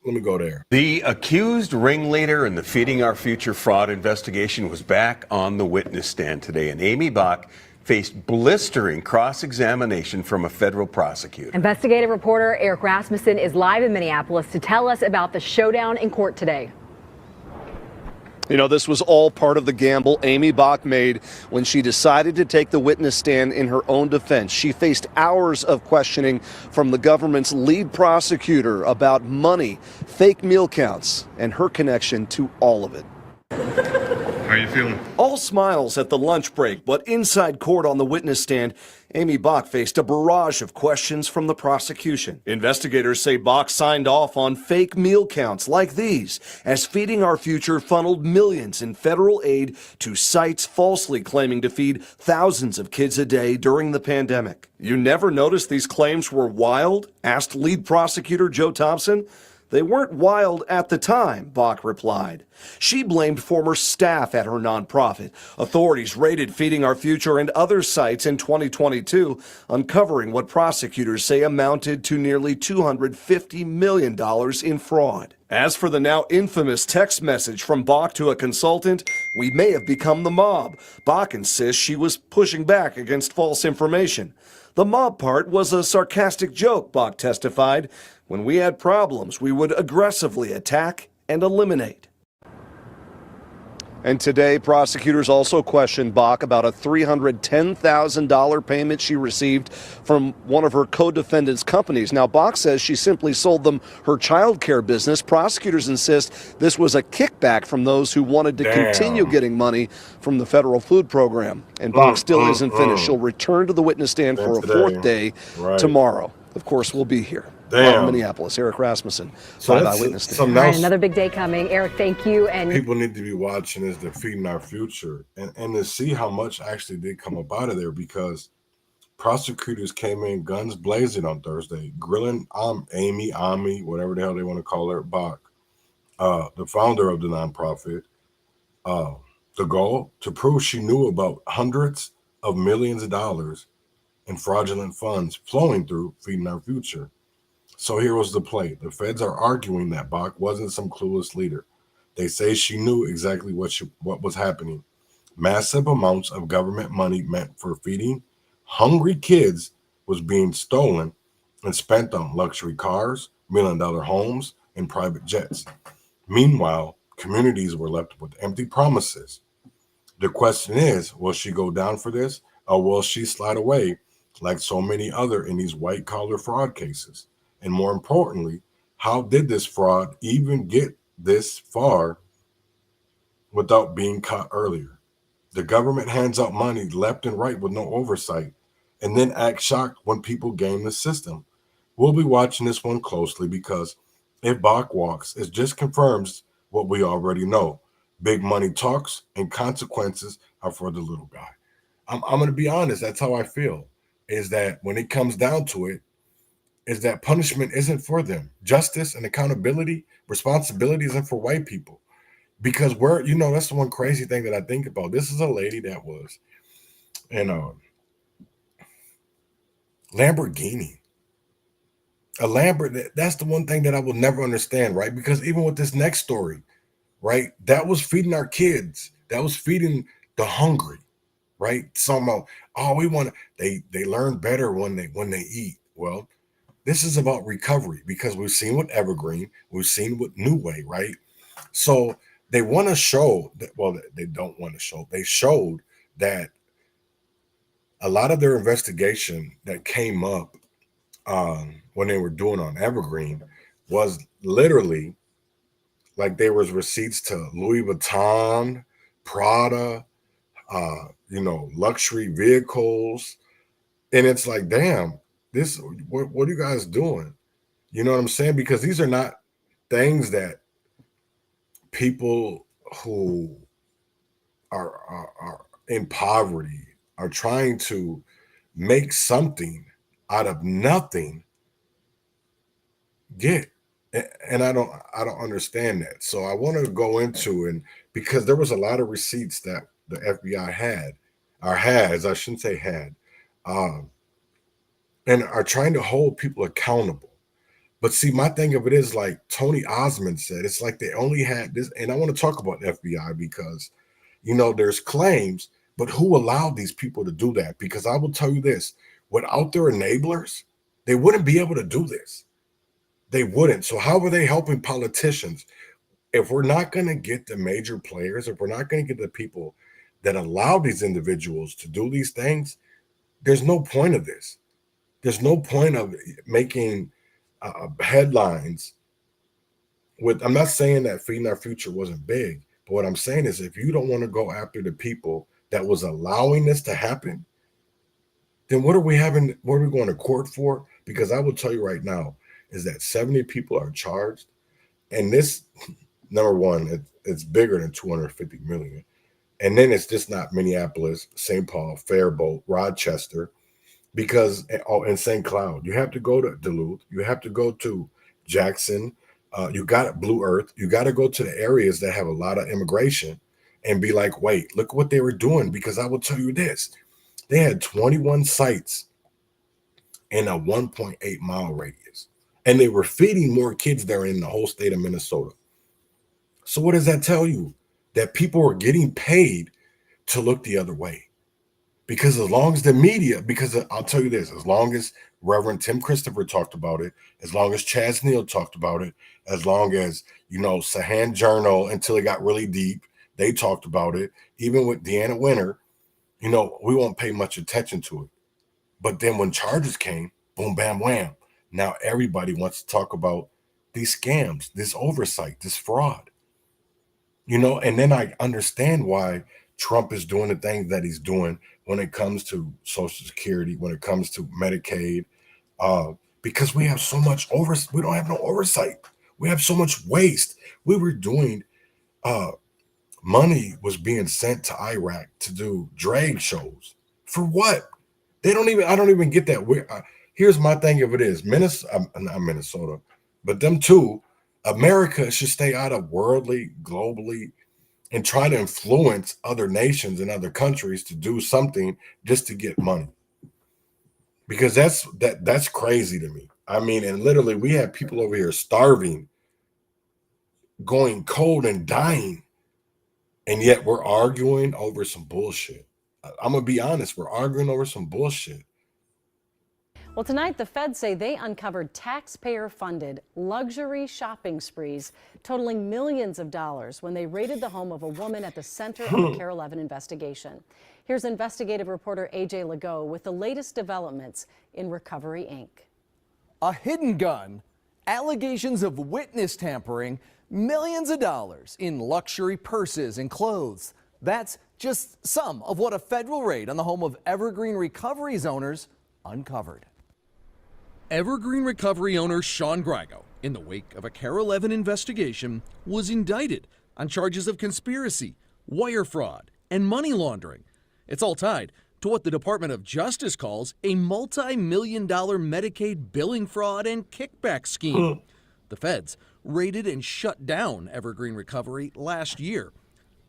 Let me go there. The accused ringleader in the Feeding Our Future fraud investigation was back on the witness stand today, and Aimee Bock faced blistering cross-examination from a federal prosecutor. Investigative reporter Eric Rasmussen is live in Minneapolis to tell us about the showdown in court today. You know, this was all part of the gamble Aimee Bock made when she decided to take the witness stand in her own defense. She faced hours of questioning from the government's lead prosecutor about money, fake meal counts, and her connection to all of it. How are you feeling? All smiles at the lunch break, but inside court on the witness stand, Aimee Bock faced a barrage of questions from the prosecution. Investigators say Bock signed off on fake meal counts like these, as Feeding Our Future funneled millions in federal aid to sites falsely claiming to feed thousands of kids a day during the pandemic. You never noticed these claims were wild? Asked lead prosecutor Joe Thompson. They weren't wild at the time, Bock replied. She blamed former staff at her nonprofit. Authorities raided Feeding Our Future and other sites in 2022, uncovering what prosecutors say amounted to nearly $250 million in fraud. As for the now infamous text message from Bock to a consultant, we may have become the mob. Bock insists she was pushing back against false information. The mob part was a sarcastic joke, Bock testified. When we had problems, we would aggressively attack and eliminate. And today, prosecutors also questioned Bock about a $310,000 payment she received from one of her co-defendants' companies. Now, Bock says she simply sold them her child care business. Prosecutors insist this was a kickback from those who wanted to continue getting money from the federal food program. And Bock still isn't finished. She'll return to the witness stand for a fourth day tomorrow. Of course, we'll be here. In Minneapolis, Eric Rasmussen, Five Eyewitness Stand. All right, another big day coming. Eric, thank you. And people need to be watching is the Feeding Our Future and to see how much actually did come up out of there, because prosecutors came in guns blazing on Thursday, grilling Aimee, whatever the hell they want to call her, Bock, the founder of the nonprofit. The goal to prove she knew about hundreds of millions of dollars in fraudulent funds flowing through Feeding Our Future. So here was the play. The feds are arguing that Bock wasn't some clueless leader. They say she knew exactly what was happening. Massive amounts of government money meant for feeding hungry kids was being stolen and spent on luxury cars, million-dollar homes, and private jets. Meanwhile, communities were left with empty promises. The question is, will she go down for this, or will she slide away like so many other in these white-collar fraud cases? And more importantly, how did this fraud even get this far without being caught earlier? The government hands out money left and right with no oversight, and then acts shocked when people game the system. We'll be watching this one closely because if Bock walks, it just confirms what we already know. Big money talks and consequences are for the little guy. I'm going to be honest. That's how I feel, is that when it comes down to it, is that punishment isn't for them. Justice and accountability, responsibility isn't for white people. Because that's the one crazy thing that I think about. This is a lady that was in a Lamborghini. A Lamborghini, that's the one thing that I will never understand, right? Because even with this next story, right, that was feeding our kids. That was feeding the hungry, right? Somehow, they learn better when they eat. Well, this is about recovery because we've seen with Evergreen, we've seen with New Way, right? So they want to show that, well, they don't want to show. They showed that a lot of their investigation that came up when they were doing on Evergreen was literally like there was receipts to Louis Vuitton, Prada, luxury vehicles. And it's like, damn, what are you guys doing? You know what I'm saying? Because these are not things that people who are in poverty are trying to make something out of nothing get. And I don't understand that. So I want to go into, and because there was a lot of receipts that the FBI had, or has, I shouldn't say had, and are trying to hold people accountable. But see, my thing of it is like Tony Osmond said, it's like they only had this, and I want to talk about the FBI because, there's claims, but who allowed these people to do that? Because I will tell you this, without their enablers, they wouldn't be able to do this. They wouldn't. So how are they helping politicians? If we're not going to get the major players, if we're not going to get the people that allow these individuals to do these things, there's no point of this. There's no point of making headlines with, I'm not saying that Feeding Our Future wasn't big, but what I'm saying is if you don't want to go after the people that was allowing this to happen, then what are we going to court for? Because I will tell you right now is that 70 people are charged, and this, number one, it's bigger than 250 million. And then it's just not Minneapolis, St. Paul, Faribault, Rochester, because in St. Cloud, you have to go to Duluth, you have to go to Jackson, you got Blue Earth, you got to go to the areas that have a lot of immigration and be like, wait, look what they were doing. Because I will tell you this, they had 21 sites in a 1.8 mile radius, and they were feeding more kids there in the whole state of Minnesota. So what does that tell you? That people are getting paid to look the other way. Because as long as the media, because I'll tell you this, as long as Reverend Tim Christopher talked about it, as long as Chaz Neal talked about it, as long as, Sahan Journal, until it got really deep, they talked about it. Even with Deanna Winter, we won't pay much attention to it. But then when charges came, boom, bam, wham. Now everybody wants to talk about these scams, this oversight, this fraud. And then I understand why Trump is doing the things that he's doing when it comes to Social Security, when it comes to Medicaid, because we have so much we don't have no oversight. We have so much waste. We were doing, money was being sent to Iraq to do drag shows. For what? I don't even get that. Here's my thing of it is, not Minnesota, but them two, America should stay out of worldly, globally, and try to influence other nations and other countries to do something just to get money. Because that's crazy to me. I mean, and literally we have people over here starving going cold and dying. And yet we're arguing over some bullshit. I'm going to be honest. We're arguing over some bullshit. Well, tonight, the feds say they uncovered taxpayer-funded luxury shopping sprees totaling millions of dollars when they raided the home of a woman at the center of the Care 11 investigation. Here's investigative reporter AJ Legault with the latest developments in Recovery, Inc. A hidden gun, allegations of witness tampering, millions of dollars in luxury purses and clothes. That's just some of what a federal raid on the home of Evergreen Recovery's owners uncovered. Evergreen Recovery owner Sean Grigo, in the wake of a Care 11 investigation, was indicted on charges of conspiracy, wire fraud, and money laundering. It's all tied to what the Department of Justice calls a multi-million-dollar Medicaid billing fraud and kickback scheme. The feds raided and shut down Evergreen Recovery last year.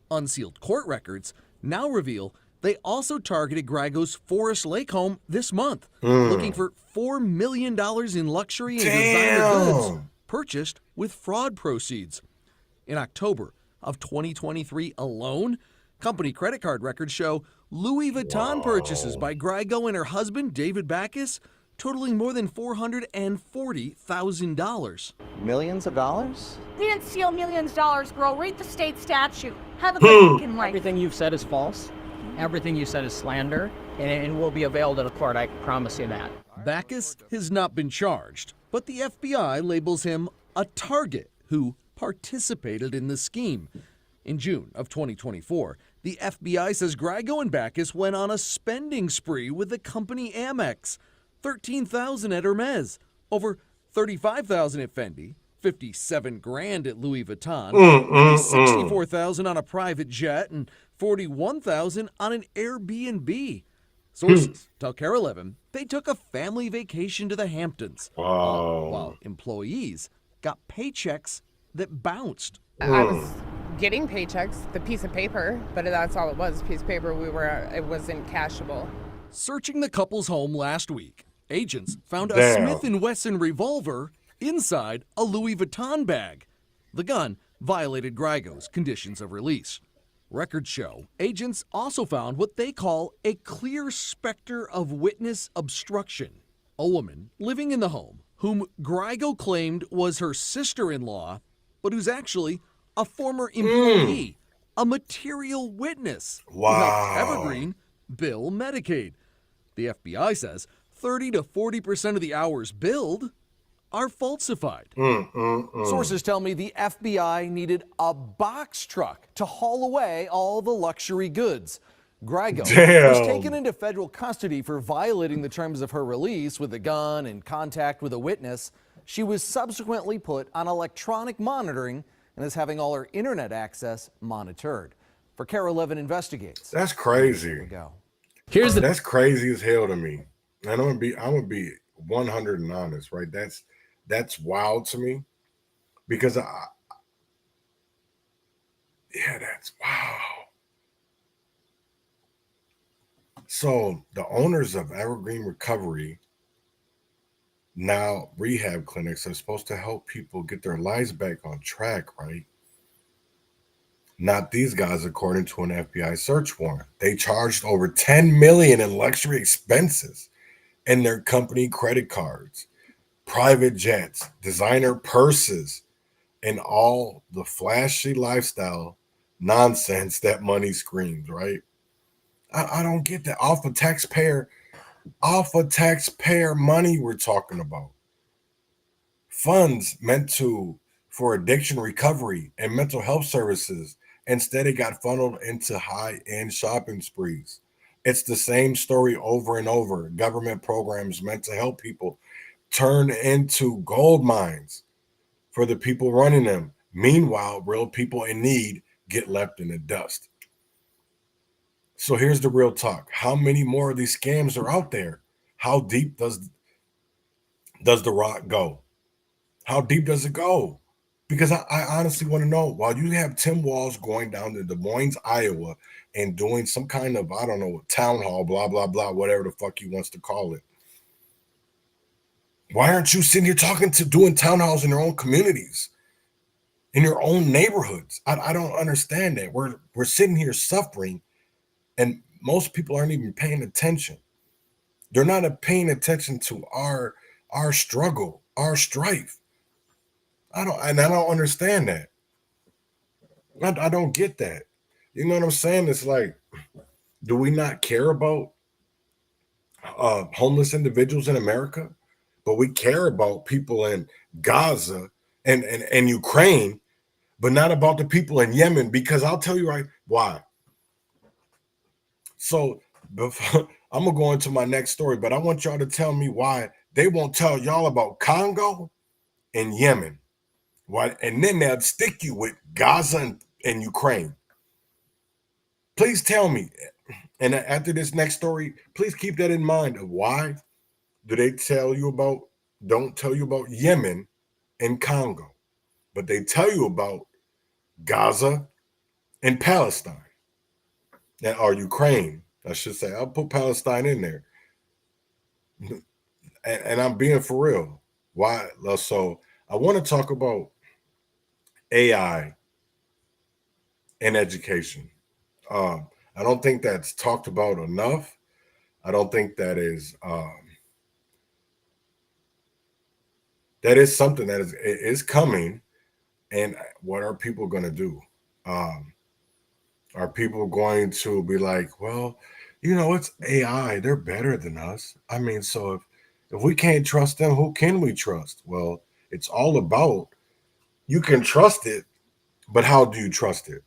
Unsealed court records now reveal they also targeted Grigo's Forest Lake home this month, looking for $4 million in luxury and designer goods purchased with fraud proceeds. In October of 2023 alone, company credit card records show Louis Vuitton purchases by Grigo and her husband, David Backus, totaling more than $440,000. Millions of dollars? We didn't steal millions of dollars, girl. Read the state statute. Have a good fucking life. Everything you've said is false. Everything you said is slander, and will be availed to the court. I promise you that. Backus has not been charged, but the FBI labels him a target who participated in the scheme. In June of 2024, the FBI says Grigo and Backus went on a spending spree with the company Amex. $13,000 at Hermes, over $35,000 at Fendi, $57,000 at Louis Vuitton, $64,000 on a private jet, and $41,000 on an Airbnb. Sources tell Care 11 they took a family vacation to the Hamptons. While employees got paychecks that bounced. I was getting paychecks, the piece of paper, but that's all it was, a piece of paper. It wasn't cashable. Searching the couple's home last week, agents found a Smith & Wesson revolver inside a Louis Vuitton bag. The gun violated Grigo's conditions of release. Records show agents also found what they call a clear specter of witness obstruction. A woman living in the home whom Grigo claimed was her sister-in-law, but who's actually a former employee, a material witness who helped Evergreen bill Medicaid. The FBI says 30 to 40% of the hours billed are falsified. Sources tell me the FBI needed a box truck to haul away all the luxury goods. Grigo was taken into federal custody for violating the terms of her release with a gun and contact with a witness. She was subsequently put on electronic monitoring and is having all her internet access monitored. For Care 11 Investigates. That's crazy. Here we go. That's crazy as hell to me. And I'm gonna be 100 and honest, right? That's wild to me because that's wow. So the owners of Evergreen Recovery, now rehab clinics, are supposed to help people get their lives back on track, right? Not these guys, according to an FBI search warrant. They charged over $10 million in luxury expenses and their company credit cards, private jets, designer purses, and all the flashy lifestyle nonsense that money screams, right? I don't get that. Off of taxpayer money we're talking about. Funds meant for addiction recovery and mental health services. Instead, it got funneled into high-end shopping sprees. It's the same story over and over. Government programs meant to help people turn into gold mines for the people running them. Meanwhile, real people in need get left in the dust. So here's the real talk. How many more of these scams are out there? How deep does the rock go? How deep does it go? Because I honestly want to know, while you have Tim Walz going down to Des Moines, Iowa, and doing some kind of, I don't know, town hall, blah, blah, blah, whatever the fuck he wants to call it. Why aren't you sitting here doing town halls in your own communities? in your own neighborhoods. I don't understand that. We're sitting here suffering, and most people aren't even paying attention. They're not paying attention to our struggle, our strife. I don't understand that. I don't get that. You know what I'm saying? It's like, do we not care about homeless individuals in America? But we care about people in Gaza and Ukraine, but not about the people in Yemen, because I'll tell you why. So before, I'm gonna go into my next story, but I want y'all to tell me why they won't tell y'all about Congo and Yemen. Why? And then they'll stick you with Gaza and Ukraine. Please tell me. And after this next story, please keep that in mind of why do they don't tell you about Yemen and Congo, but they tell you about Gaza and Palestine, or Ukraine, I should say. I'll put Palestine in there. And I'm being for real. Why? So I want to talk about AI in education. I don't think that's talked about enough. I don't think that is something that is coming. And what are people going to do? Are people going to be like, well, it's AI, they're better than us? I mean, so if we can't trust them, who can we trust? Well, it's all about, you can trust it, but how do you trust it?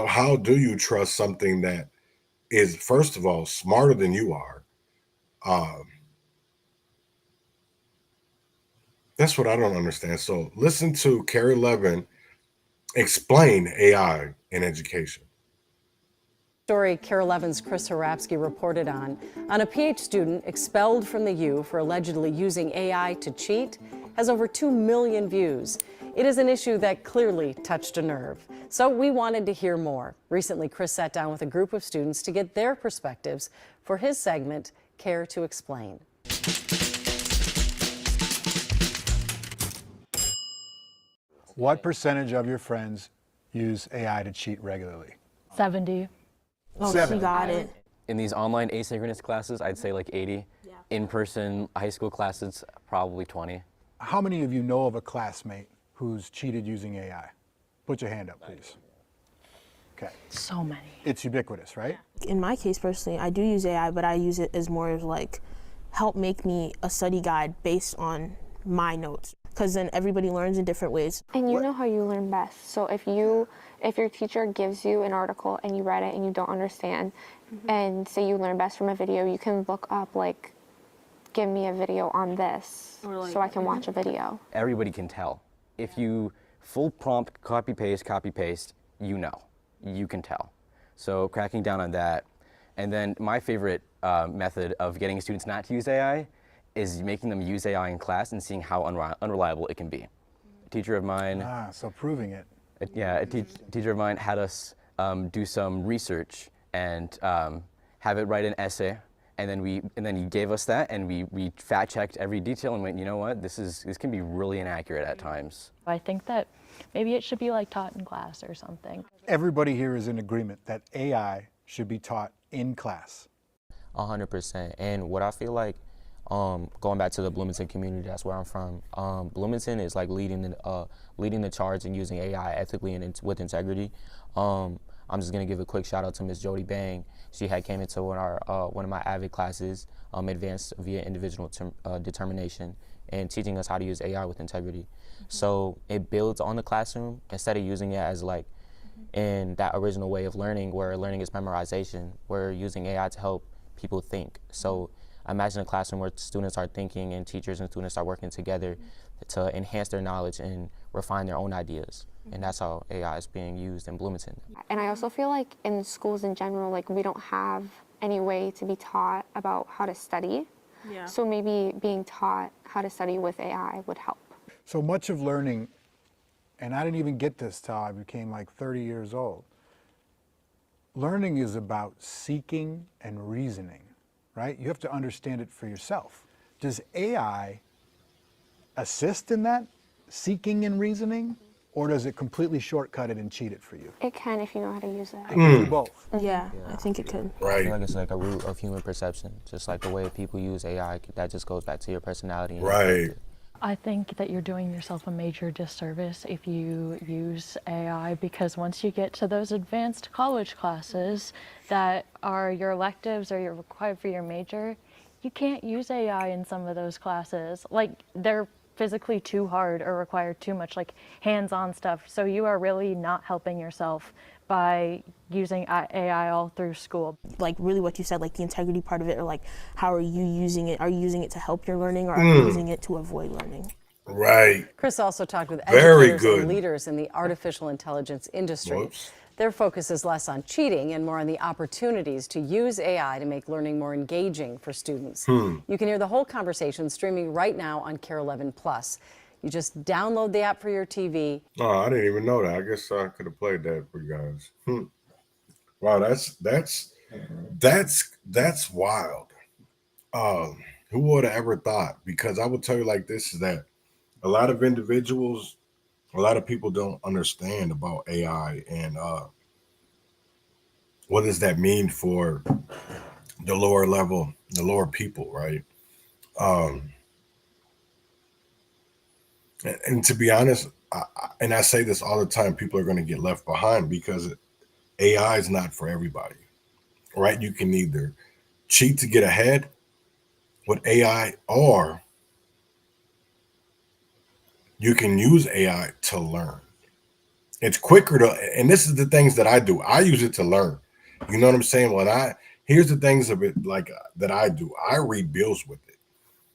How do you trust something that is, first of all, smarter than you are? That's what I don't understand. So listen to Carrie Levin explain AI in education. Story Kara Levin's Chris Harapsky reported on a PH student expelled from the U for allegedly using AI to cheat has over 2 million views. It is an issue that clearly touched a nerve. So we wanted to hear more. Recently, Chris sat down with a group of students to get their perspectives for his segment, Care to Explain. What percentage of your friends use AI to cheat regularly? 70. Oh, she got it. In these online asynchronous classes, I'd say like 80. Yeah. In-person high school classes, probably 20. How many of you know of a classmate who's cheated using AI? Put your hand up, please. Okay. So many. It's ubiquitous, right? In my case, personally, I do use AI, but I use it as more of like, help make me a study guide based on my notes. Because then everybody learns in different ways. And you know how you learn best. So if your teacher gives you an article and you read it and you don't understand, and say you learn best from a video, you can look up like, give me a video on this, so I can watch a video. Everybody can tell. If you full prompt, copy paste, you can tell. So cracking down on that. And then my favorite method of getting students not to use AI is making them use AI in class and seeing how unreliable it can be. A teacher of mine... so proving it. A teacher of mine had us do some research and have it write an essay, and then he gave us that, and we fact-checked every detail and went, you know what, this can be really inaccurate at times. I think that maybe it should be like taught in class or something. Everybody here is in agreement that AI should be taught in class. 100%. And what I feel like, going back to the Bloomington community, that's where I'm from. Bloomington is like leading the charge in using AI ethically and with integrity. I'm just gonna give a quick shout out to Ms. Jody Bang. She had came into one of my AVID classes, advanced via individual determination, and teaching us how to use AI with integrity. So it builds on the classroom instead of using it as like in that original way of learning, where learning is memorization. We're using AI to help people think. So imagine a classroom where students are thinking and teachers and students are working together to enhance their knowledge and refine their own ideas. And that's how AI is being used in Bloomington. And I also feel like in schools in general, like we don't have any way to be taught about how to study. Yeah. So maybe being taught how to study with AI would help. So much of learning, and I didn't even get this till I became like 30 years old. Learning is about seeking and reasoning, right? You have to understand it for yourself. Does AI assist in that, seeking and reasoning? Or does it completely shortcut it and cheat it for you? It can if you know how to use it. It can do both. Yeah, I think it could. I feel like it's like a root of human perception. Just like the way people use AI, that just goes back to your personality. And Right. I think that you're doing yourself a major disservice if you use AI, because once you get to those advanced college classes that are your electives or you're required for your major, you can't use AI in some of those classes. Like, they're physically too hard or require too much like hands-on stuff. So you are really not helping yourself by using AI all through school. Like really what you said, like the integrity part of it, or like how are you using it? Are you using it to help your learning, or are you using it to avoid learning? Right. Chris also talked with Very educators good. and leaders in the artificial intelligence industry. Whoops. Their focus is less on cheating and more on the opportunities to use AI to make learning more engaging for students. You can hear the whole conversation streaming right now on KARE 11 Plus. You just download the app for your TV. Oh, I didn't even know that. I guess I could have played that for you guys. Wow, that's wild. Who would have ever thought? Because I would tell you like this, is that a lot of individuals, a lot of people don't understand about AI and what does that mean for the lower level, the lower people, right? And to be honest, I say this all the time, people are going to get left behind because AI is not for everybody, right? You can either cheat to get ahead with AI, or you can use AI to learn. It's quicker to, and this is the things that I do. I use it to learn. You know what I'm saying? Here's the things of it like that I do. I read bills with it.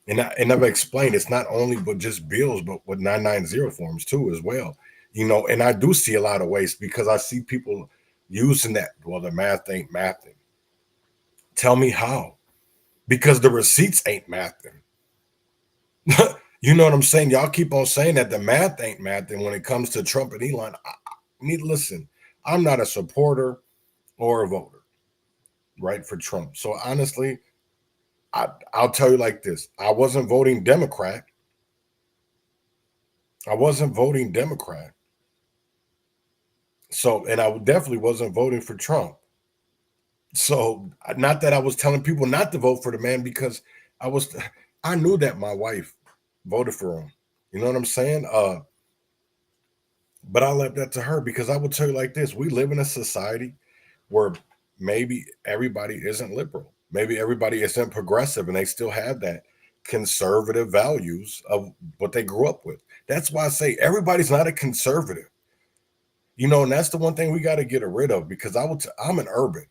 And I've explained it's not only but just bills, but with 990 forms too as well. You know, and I do see a lot of waste because I see people using that. Well, the math ain't mathing. Tell me how. Because the receipts ain't mathing. You know what I'm saying? Y'all keep on saying that the math ain't mathing when it comes to Trump and Elon. Listen, I'm not a supporter or a voter, right, for Trump. So honestly, I'll tell you like this. I wasn't voting Democrat. So, and I definitely wasn't voting for Trump. So, not that I was telling people not to vote for the man, because I knew that my wife voted for him. You know what I'm saying? But I left that to her because I would tell you like this. We live in a society where maybe everybody isn't liberal. Maybe everybody isn't progressive, and they still have that conservative values of what they grew up with. That's why I say everybody's not a conservative. You know, and that's the one thing we got to get rid of, because I'm an urban.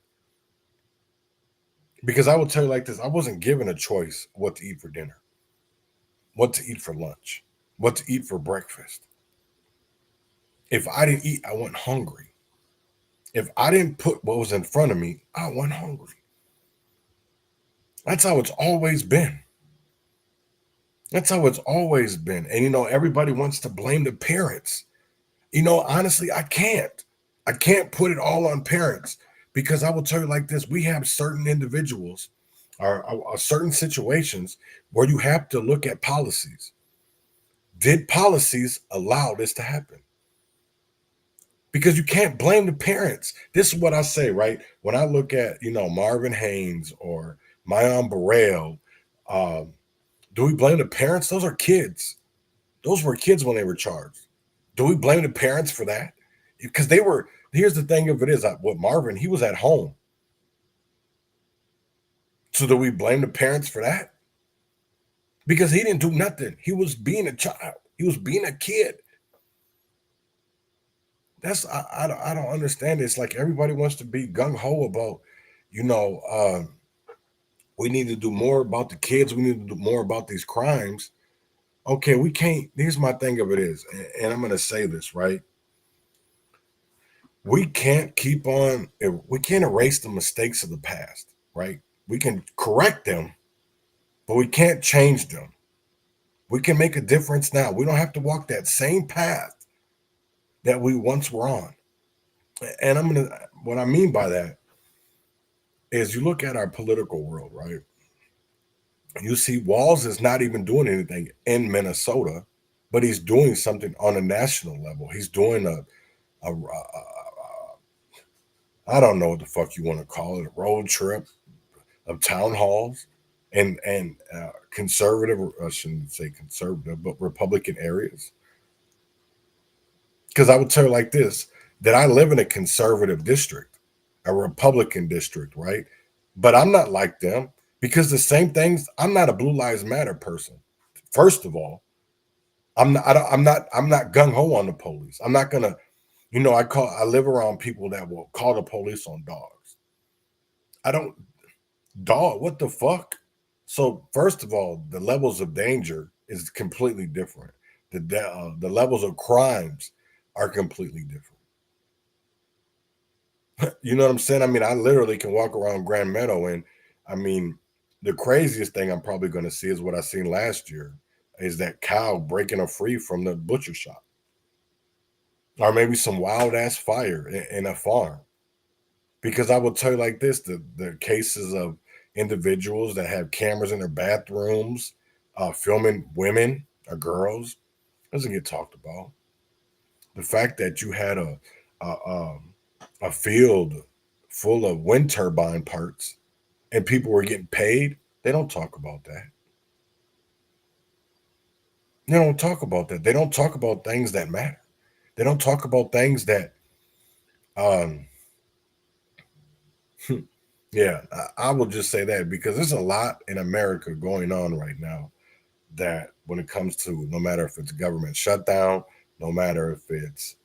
Because I will tell you like this, I wasn't given a choice what to eat for dinner, what to eat for lunch, what to eat for breakfast. If I didn't eat, I went hungry. If I didn't put what was in front of me, I went hungry. That's how it's always been. That's how it's always been. And, you know, everybody wants to blame the parents. You know, honestly, I can't put it all on parents, because I will tell you like this, we have certain individuals or certain situations where you have to look at policies. Did policies allow this to happen? Because you can't blame the parents. This is what I say, right? When I look at, you know, Marvin Haynes or Mayan Burrell, do we blame the parents? Those are kids. Those were kids when they were charged. Do we blame the parents for that? Because here's the thing of it is, with Marvin, he was at home. So do we blame the parents for that? Because he didn't do nothing. He was being a child. He was being a kid. I don't understand. It's like everybody wants to be gung-ho about, you know, we need to do more about the kids. We need to do more about these crimes. Okay, we can't. Here's my thing of it is, and I'm going to say this, right? We can't we can't erase the mistakes of the past, right? We can correct them, but we can't change them. We can make a difference now. We don't have to walk that same path that we once were on. And what I mean by that is, you look at our political world, right? You see Walz is not even doing anything in Minnesota, but he's doing something on a national level. He's doing I don't know what the fuck you want to call it, a road trip of town halls and conservative, I shouldn't say conservative, but Republican areas. Because I would tell you like this, that I live in a conservative district, a Republican district, right? But I'm not like them because the same things, I'm not a Blue Lives Matter person. First of all, I'm not gung-ho on the police. I'm not gonna, I live around people that will call the police on dogs. Dog, what the fuck? So first of all, the levels of danger is completely different. The levels of crimes are completely different. You know what I'm saying? I mean, I literally can walk around Grand Meadow, and I mean, the craziest thing I'm probably going to see is what I seen last year, is that cow breaking her free from the butcher shop, or maybe some wild ass fire in a farm. Because I will tell you like this, the cases of individuals that have cameras in their bathrooms, filming women or girls, doesn't get talked about. The fact that you had a field full of wind turbine parts and people were getting paid, they don't talk about that. They don't talk about that. They don't talk about things that matter. They don't talk about things that, yeah, I will just say that because there's a lot in America going on right now that when it comes to, no matter if it's government shutdown, no matter if it's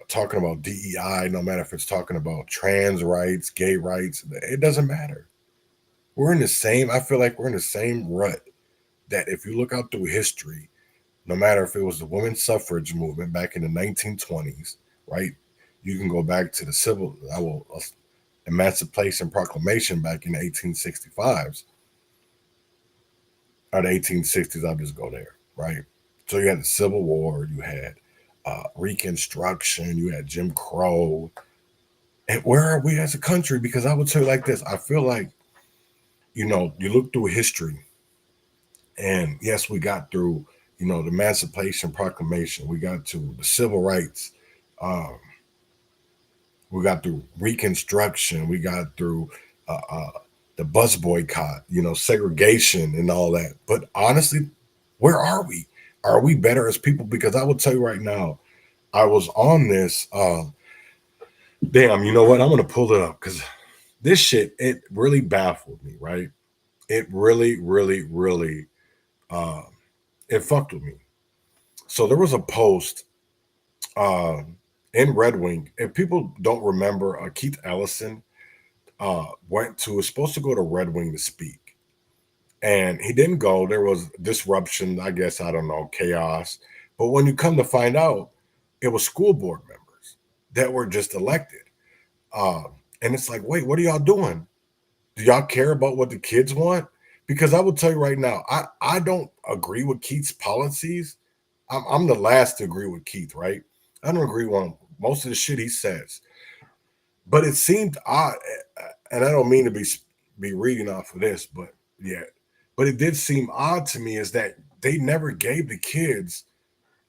talking about DEI, no matter if it's talking about trans rights, gay rights, it doesn't matter. We're in the same, I feel like we're in the same rut that if you look out through history, no matter if it was the women's suffrage movement back in the 1920s, right? You can go back to the Emancipation Proclamation back in the 1865s, or the 1860s, I'll just go there, right? So you had the Civil War, you had Reconstruction, you had Jim Crow. And where are we as a country? Because I would say like this, I feel like, you look through history, and yes, we got through, the Emancipation Proclamation, we got to the civil rights, we got through Reconstruction, we got through the bus boycott, segregation and all that. But honestly, where are we? Are we better as people? Because I will tell you right now, I was on this. Damn, you know what? I'm going to pull it up because this shit, it really baffled me, right? It really, really, really, it fucked with me. So there was a post in Red Wing. If people don't remember, Keith Ellison was supposed to go to Red Wing to speak. And he didn't go. There was disruption, I guess, I don't know, chaos. But when you come to find out, it was school board members that were just elected. And it's like, wait, what are y'all doing? Do y'all care about what the kids want? Because I will tell you right now, I don't agree with Keith's policies. I'm the last to agree with Keith, right? I don't agree with most of the shit he says. But it seemed odd, and I don't mean to be reading off of this, but yeah. But it did seem odd to me is that they never gave the kids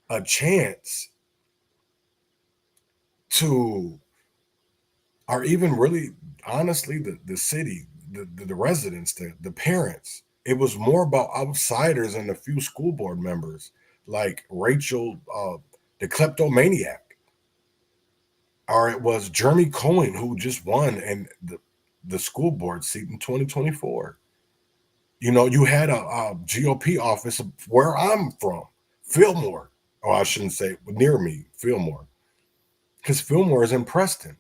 a chance to, or even really, honestly, the city, the residents, the parents. It was more about outsiders and a few school board members, like Rachel, the kleptomaniac, or it was Jeremy Cohen, who just won and the school board seat in 2024. You had a GOP office where I'm from, Fillmore. Oh, I shouldn't say near me, Fillmore, because Fillmore is in Preston.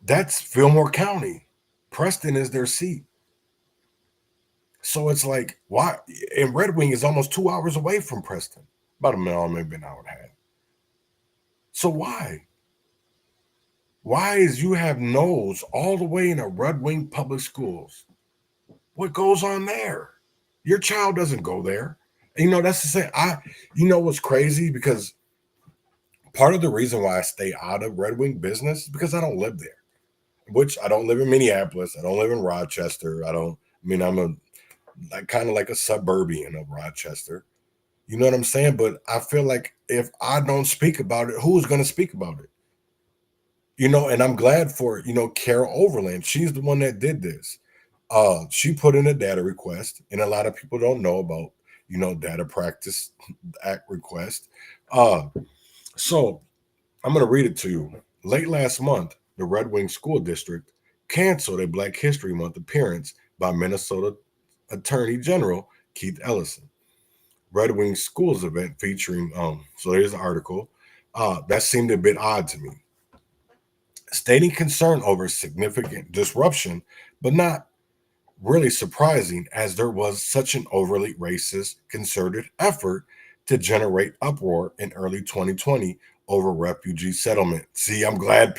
That's Fillmore County. Preston is their seat. So it's like, why? And Red Wing is almost 2 hours away from Preston, about maybe an hour and a half. So why? Why is you have no's all the way in a Red Wing public schools? What goes on there? Your child doesn't go there. That's the same. What's crazy? Because part of the reason why I stay out of Red Wing business is because I don't live there. Which I don't live in Minneapolis. I don't live in Rochester. I'm a like kind of like a suburban of Rochester. You know what I'm saying? But I feel like if I don't speak about it, who's going to speak about it? You know, and I'm glad for, you know, Carol Overland. She's the one that did this. She put in a data request, and a lot of people don't know about, you know, Data Practice Act request. So I'm going to read it to you. Late last month, the Red Wing School District canceled a Black History Month appearance by Minnesota Attorney General Keith Ellison. Red Wing Schools event featuring, so there's an article. That seemed a bit odd to me. Stating concern over significant disruption, but not really surprising as there was such an overly racist, concerted effort to generate uproar in early 2020 over refugee settlement. See, I'm glad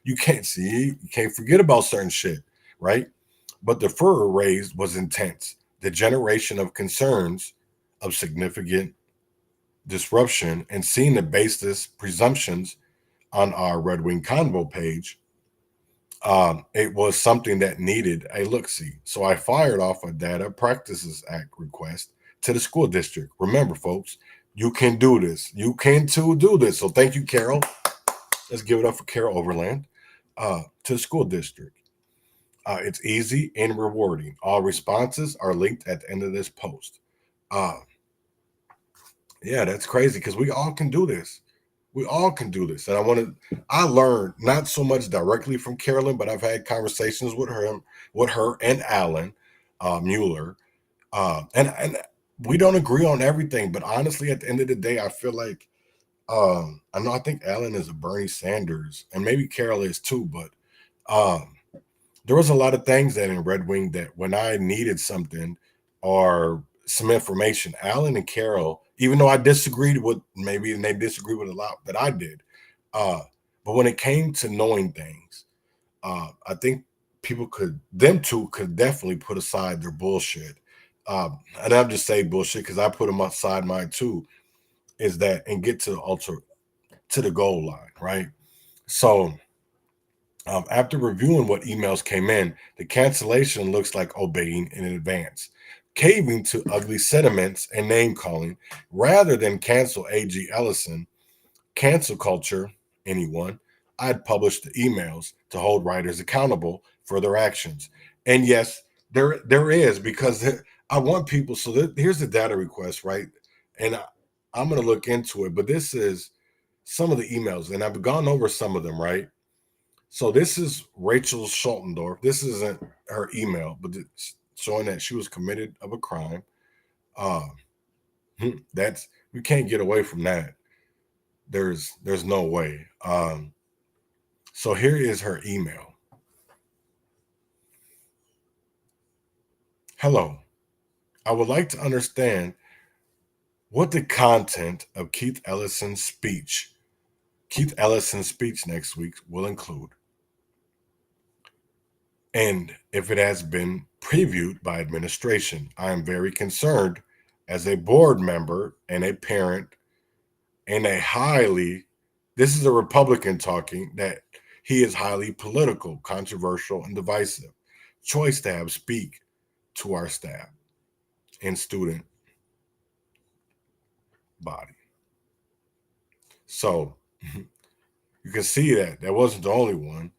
you can't forget about certain shit, right? But the furor raised was intense. The generation of concerns of significant disruption and seeing the baseless presumptions on our Red Wing Convo page, it was something that needed a look-see. So I fired off a Data Practices Act request to the school district. Remember, folks, you can do this. You can too do this. So thank you, Carol. Let's give it up for Carol Overland. To the school district. It's easy and rewarding. All responses are linked at the end of this post. Yeah, that's crazy because we all can do this. We all can do this. And I learned not so much directly from Carolyn, but I've had conversations with her and Alan Mueller. And we don't agree on everything, but honestly, at the end of the day, I feel like I think Alan is a Bernie Sanders, and maybe Carol is too, but there was a lot of things that in Red Wing that when I needed something or some information, Alan and Carol, even though I disagreed with maybe, and they disagreed with a lot that I did, but when it came to knowing things, I think them two could definitely put aside their bullshit. And I'll just say bullshit because I put them aside mine too, is that and get to the goal line, right? So after reviewing what emails came in, the cancellation looks like obeying in advance, caving to ugly sentiments and name calling rather than cancel AG Ellison, cancel culture, anyone. I'd publish the emails to hold writers accountable for their actions. And yes, there is, because I want people. So here's the data request, right? And I'm going to look into it, but this is some of the emails, and I've gone over some of them, right? So this is Rachel Schultendorf. This isn't her email, but it's showing that she was committed of a crime. That's, we can't get away from that. There's no way. So here is her email. Hello. I would like to understand what the content of Keith Ellison's speech next week will include, and if it has been previewed by administration. I am very concerned as a board member and a parent and this is a Republican talking, that he is highly political, controversial, and divisive. Choice tab speak to our staff and student body. So you can see that wasn't the only one.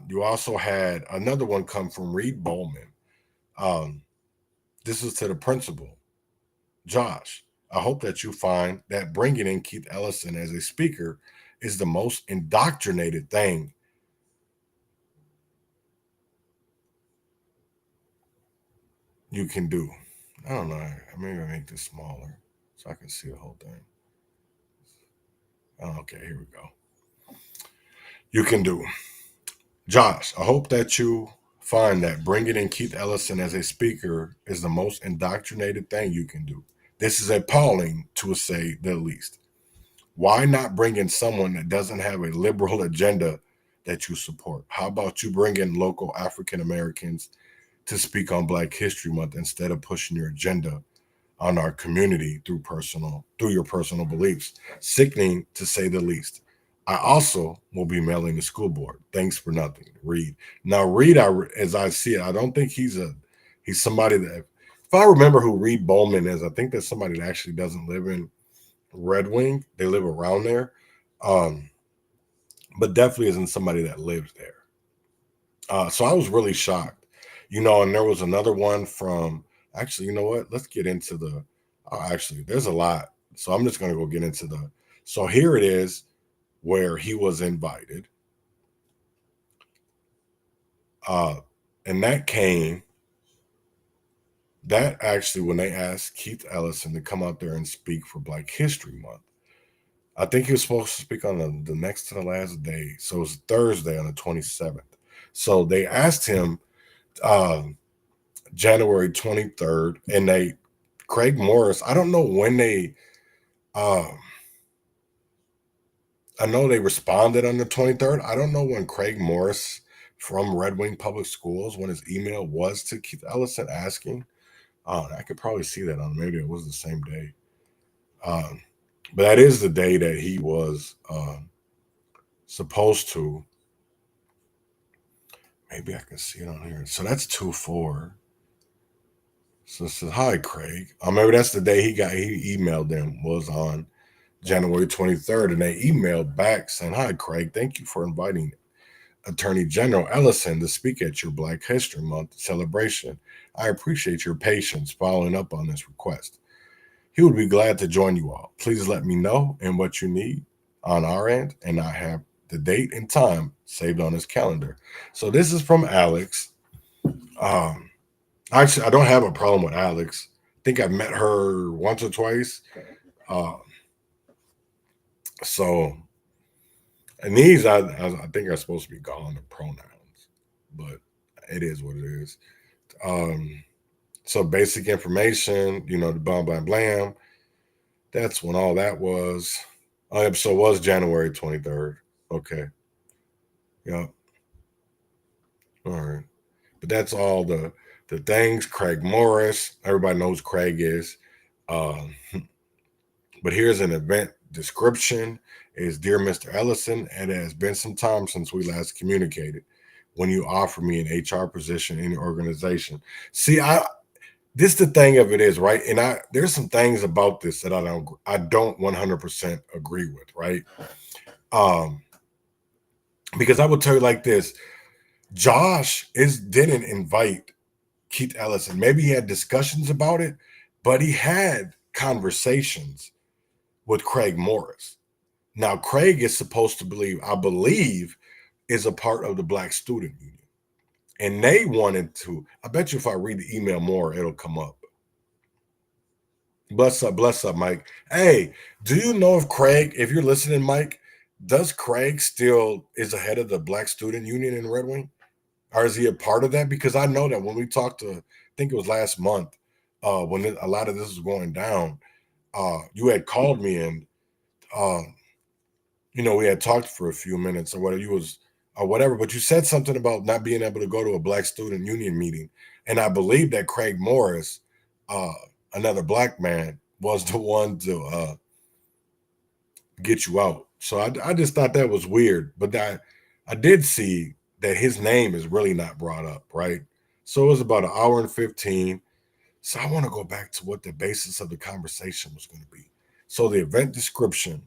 You also had another one come from Reed Bowman. This is to the principal. Josh, I hope that you find that bringing in Keith Ellison as a speaker is the most indoctrinated thing you can do. I don't know. Maybe I make this smaller so I can see the whole thing. Okay, here we go. You can do. Josh, I hope that you find that bringing in Keith Ellison as a speaker is the most indoctrinated thing you can do. This is appalling, to say the least. Why not bring in someone that doesn't have a liberal agenda that you support? How about you bring in local African Americans to speak on Black History Month instead of pushing your agenda on our community through your personal beliefs? Sickening, to say the least. I also will be mailing the school board. Thanks for nothing, Reed. Now, Reed, as I see it, I don't think he's somebody that if I remember who Reed Bowman is, I think that's somebody that actually doesn't live in Red Wing. They live around there. But definitely isn't somebody that lives there. So I was really shocked, and there was another one from, actually, you know what? Let's get into actually, there's a lot. So I'm just going to go get into so here it is where he was invited. And that actually, when they asked Keith Ellison to come out there and speak for Black History Month, I think he was supposed to speak on the next to the last day. So it was Thursday on the 27th. So they asked him January 23rd, and Craig Morris, I don't know when I know they responded on the 23rd. I don't know when Craig Morris from Red Wing Public Schools, when his email was to Keith Ellison asking. I could probably see that on, maybe it was the same day. But that is the day that he was supposed to. Maybe I can see it on here. So that's 2/4. So it says, hi, Craig. Maybe that's the day he emailed them, was on January 23rd. And they emailed back saying, hi, Craig, thank you for inviting Attorney General Ellison to speak at your Black History Month celebration. I appreciate your patience following up on this request. He would be glad to join you all. Please let me know and what you need on our end, and I have the date and time saved on his calendar. So this is from Alex. Actually, I don't have a problem with Alex. I think I've met her once or twice. And these I think are supposed to be gone, the pronouns, but it is what it is. So basic information, the blam, blam, blam. That's when all that was. Episode was January 23rd. Okay. Yep. All right. But that's all the things. Craig Morris. Everybody knows Craig is. But here's an event description. Is Dear Mr. Ellison, it has been some time since we last communicated when you offered me an HR position in your organization. See, this the thing of it is, right? And there's some things about this that I don't 100% agree with, right? Because I will tell you like this, Josh didn't invite Keith Ellison. Maybe he had discussions about it, but he had conversations with Craig Morris. Now, Craig is supposed to I believe, is a part of the Black Student Union. And they wanted to, I bet you if I read the email more, it'll come up. Bless up, Mike. Hey, do you know if Craig, if you're listening, Mike, does Craig still is the head of the Black Student Union in Red Wing? Or is he a part of that? Because I know that when we talked I think it was last month, when a lot of this was going down, you had called me and, we had talked for a few minutes or whatever, but you said something about not being able to go to a Black Student Union meeting. And I believe that Craig Morris, another Black man, was the one to get you out. So I just thought that was weird. But I did see that his name is really not brought up, right? So it was about 1 hour and 15. So I want to go back to what the basis of the conversation was going to be. So the event description,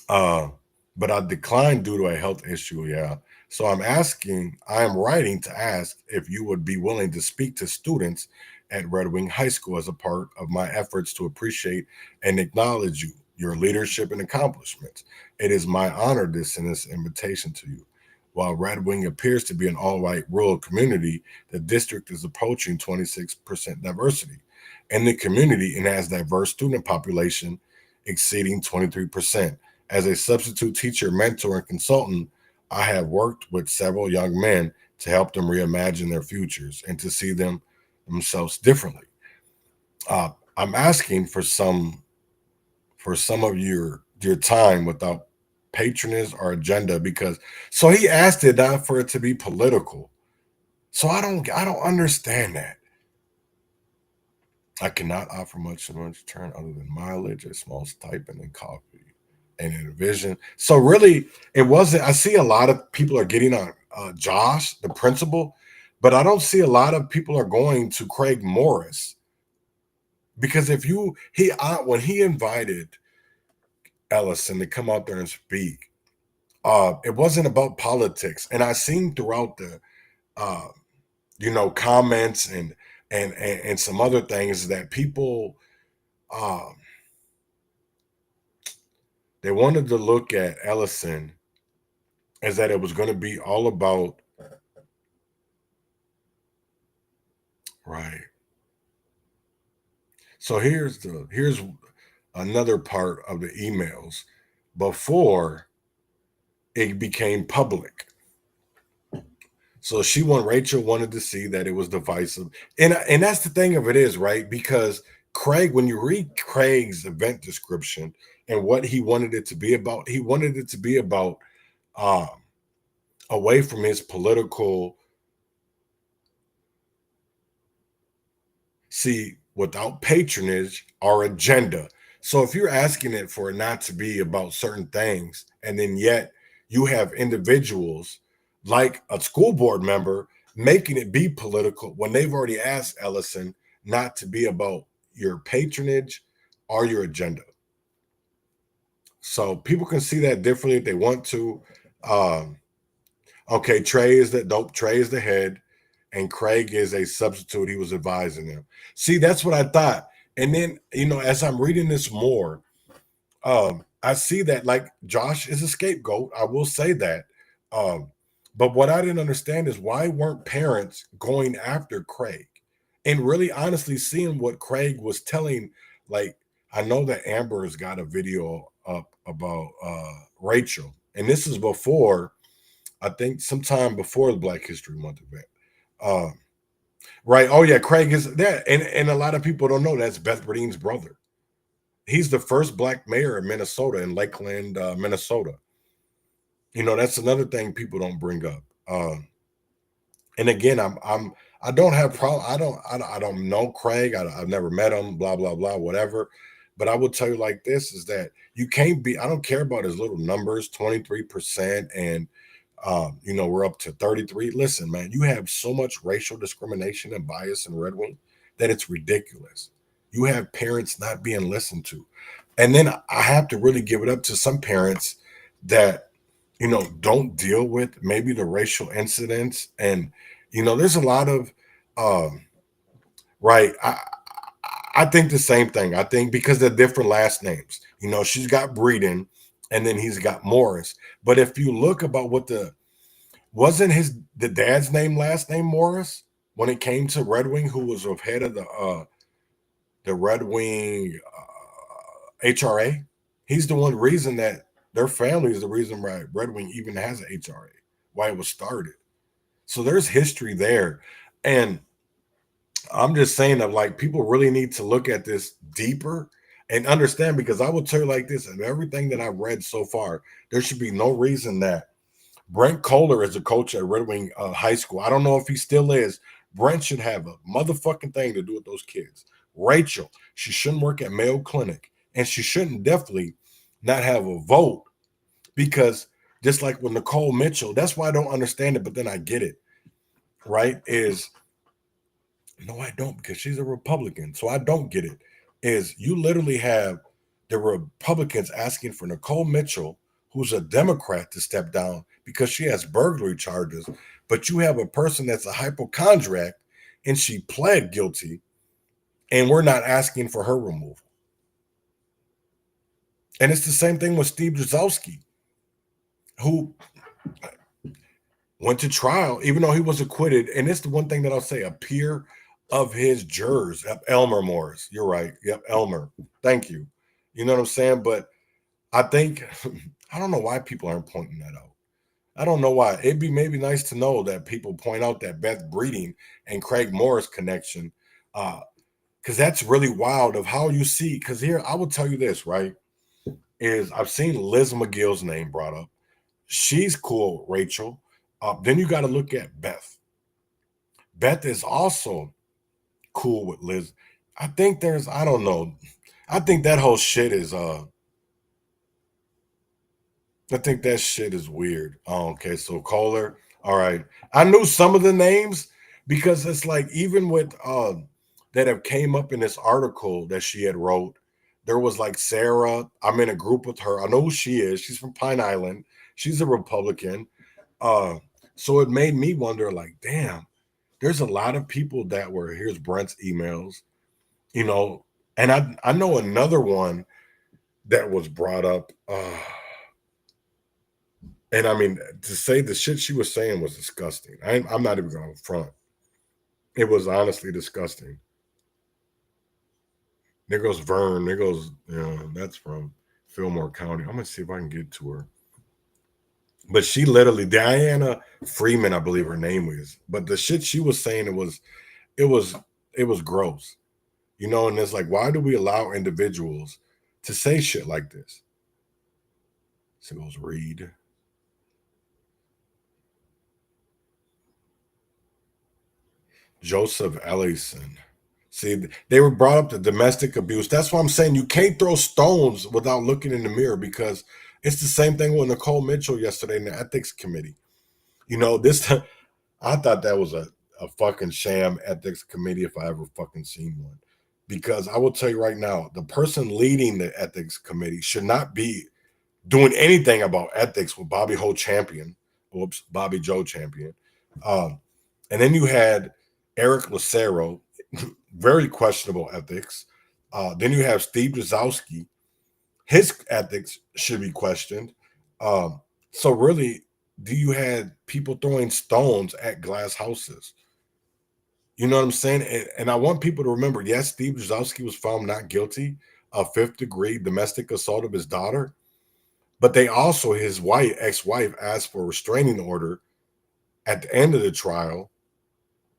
but I declined due to a health issue, yeah. So I am writing to ask if you would be willing to speak to students at Red Wing High School as a part of my efforts to appreciate and acknowledge your leadership and accomplishments. It is my honor to send this invitation to you. While Red Wing appears to be an all-white rural community, the district is approaching 26% diversity in the community and has diverse student population exceeding 23%. As a substitute teacher, mentor, and consultant, I have worked with several young men to help them reimagine their futures and to see themselves differently. I'm asking for some of your time without patronage or agenda, because so he asked it not for it to be political. So I don't understand that. I cannot offer much in return other than mileage, a small stipend, and coffee and in a vision. So really, it wasn't. I see a lot of people are getting on Josh, the principal, But I don't see a lot of people are going to Craig Morris, because when he invited Ellison to come out there and speak, it wasn't about politics. And I seen throughout the comments and some other things that people they wanted to look at Ellison as that it was going to be all about right. So here's another part of the emails before it became public. So Rachel wanted to see that it was divisive. And that's the thing of it is, right? Because Craig, when you read Craig's event description and what he wanted it to be about, he wanted it to be about away from his political, without patronage or agenda. So if you're asking it for it not to be about certain things, and then yet you have individuals like a school board member making it be political when they've already asked Ellison not to be about your patronage or your agenda. So people can see that differently if they want to. Okay, Trey is the head, and Craig is a substitute. He was advising them. See, that's what I thought. And then, as I'm reading this more, I see that like Josh is a scapegoat. I will say that. But what I didn't understand is why weren't parents going after Craig and really honestly seeing what Craig was telling? Like, I know that Amber has got a video up about Rachel, and this is before, I think sometime before the Black History Month event. Right. Oh, yeah. Craig is there. And a lot of people don't know that's Beth Berdeen's brother. He's the first Black mayor in Minnesota, in Lakeland, Minnesota. That's another thing people don't bring up. And again, I don't have problem. I don't know Craig. I've never met him, blah, blah, blah, whatever. But I will tell you like this is that you can't be, I don't care about his little numbers, 23%. And we're up to 33. Listen, man, you have so much racial discrimination and bias in Red Wing that it's ridiculous. You have parents not being listened to. And then I have to really give it up to some parents that, don't deal with maybe the racial incidents. And, there's a lot of, right. I think the same thing. I think because they're different last names, she's got Breeden and then he's got Morris. But if you look about wasn't the dad's last name Morris when it came to Red Wing, who was head of the Red Wing HRA? He's the one reason that their family is the reason why Red Wing even has an HRA, why it was started. So there's history there. And I'm just saying that like people really need to look at this deeper and understand, because I will tell you like this, and everything that I've read so far, there should be no reason that Brent Kohler is a coach at Red Wing High School. I don't know if he still is. Brent should have a motherfucking thing to do with those kids. Rachel, she shouldn't work at Mayo Clinic, and she shouldn't definitely not have a vote, because just like with Nicole Mitchell, that's why I don't understand it, but then I get it, right? No, I don't, because she's a Republican, so I don't get it. Is you literally have the Republicans asking for Nicole Mitchell, who's a Democrat, to step down because she has burglary charges, but you have a person that's a hypochondriac and she pled guilty, and we're not asking for her removal. And it's the same thing with Steve Drzowski, who went to trial, even though he was acquitted. And it's the one thing that I'll say, a peer of his jurors, Elmer Morris. You're right. Yep, Elmer. Thank you. You know what I'm saying? But I think, I don't know why people aren't pointing that out. I don't know why. It'd be maybe nice to know that people point out that Beth Breeden and Craig Morris connection, because that's really wild of how you see. Because here, I will tell you this, right, is I've seen Liz McGill's name brought up. She's cool, Rachel. Then you got to look at Beth. Beth is also cool with Liz. I think I don't know. I think that whole shit is, I think that shit is weird. Oh, okay, so Kohler. All right. I knew some of the names, Because it's like, even with that have came up in this article that she had wrote, there was like Sarah. I'm in a group with her. I know who she is. She's from Pine Island. She's a Republican. So it made me wonder, like, damn, there's a lot of people that were, here's Brent's emails, you know, and I know another one that was brought up. And I mean, to say the shit she was saying was disgusting. I'm not even going to front. It was honestly disgusting. There goes Vern. There goes, that's from Fillmore County. I'm going to see if I can get to her. But she literally, Diana Freeman, I believe her name was. But the shit she was saying, it was gross. You know, and it's like, why do we allow individuals to say shit like this? So it goes read. Joseph Ellison. See, they were brought up to domestic abuse. That's why I'm saying you can't throw stones without looking in the mirror, because it's the same thing with Nicole Mitchell yesterday in the ethics committee. You know, I thought that was a fucking sham ethics committee if I ever fucking seen one. Because I will tell you right now, the person leading the ethics committee should not be doing anything about ethics with Bobby Joe Champion. And then you had Eric Lucero, very questionable ethics. Then you have Steve Drzowski. His ethics should be questioned. So really, you had people throwing stones at glass houses. You know what I'm saying? And I want people to remember, yes, Steve Drzowski was found not guilty of 5th-degree domestic assault of his daughter. But they also, his ex-wife, asked for a restraining order at the end of the trial,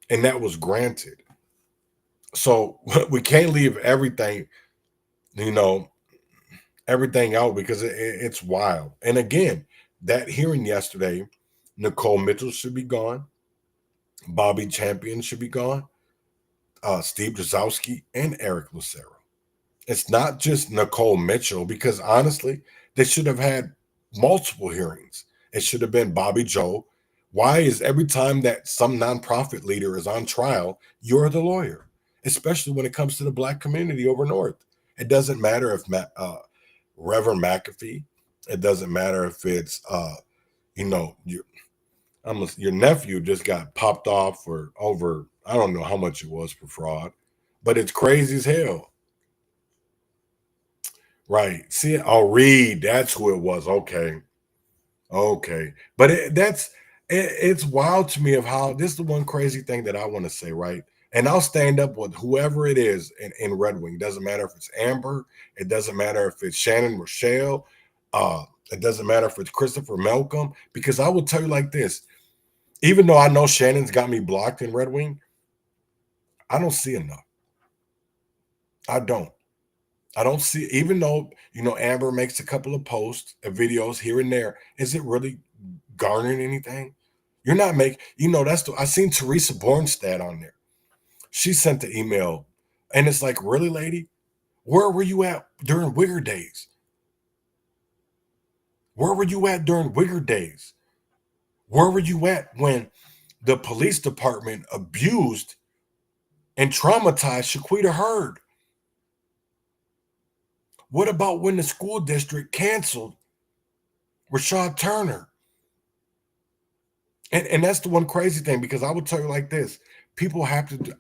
and that was granted. So we can't leave everything, everything out, because it's wild. And again, that hearing yesterday, Nicole Mitchell should be gone. Bobby Champion should be gone. Steve Drzowski and Eric Lucero. It's not just Nicole Mitchell, because honestly, they should have had multiple hearings. It should have been Bobby Joe. Why is every time that some nonprofit leader is on trial, you're the lawyer, especially when it comes to the Black community over North? It doesn't matter if Reverend McAfee. It doesn't matter if it's, your nephew just got popped off for over, I don't know how much it was for fraud, but it's crazy as hell. Right. See, Reed, that's who it was. Okay. But it's wild to me of how, this is the one crazy thing that I want to say, right? And I'll stand up with whoever it is in Red Wing. Doesn't matter if it's Amber. It doesn't matter if it's Shannon Rochelle. It doesn't matter if it's Christopher Malcolm, because I will tell you like this. Even though I know Shannon's got me blocked in Red Wing, I don't see enough. I don't see, even though, Amber makes a couple of posts, videos here and there, is it really garnering anything? You're not making, I seen Teresa Bornstead on there. She sent the email, and it's like, really, lady? Where were you at during Wigger days? Where were you at during Wigger days? Where were you at when the police department abused and traumatized Shaquita Hurd? What about when the school district canceled Rashad Turner? And that's the one crazy thing, because I would tell you like this. People have to,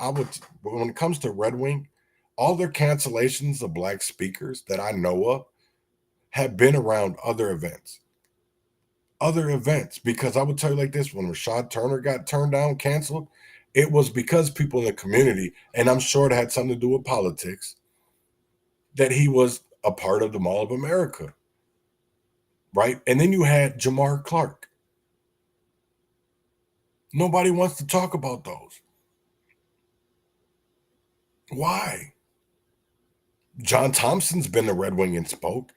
when it comes to Red Wing, all their cancellations of Black speakers that I know of have been around other events. Because I would tell you like this, when Rashad Turner got turned down, canceled, it was because people in the community, and I'm sure it had something to do with politics, that he was a part of the Mall of America, right? And then you had Jamar Clark. Nobody wants to talk about those. Why? John Thompson's been to Red Wing and spoke.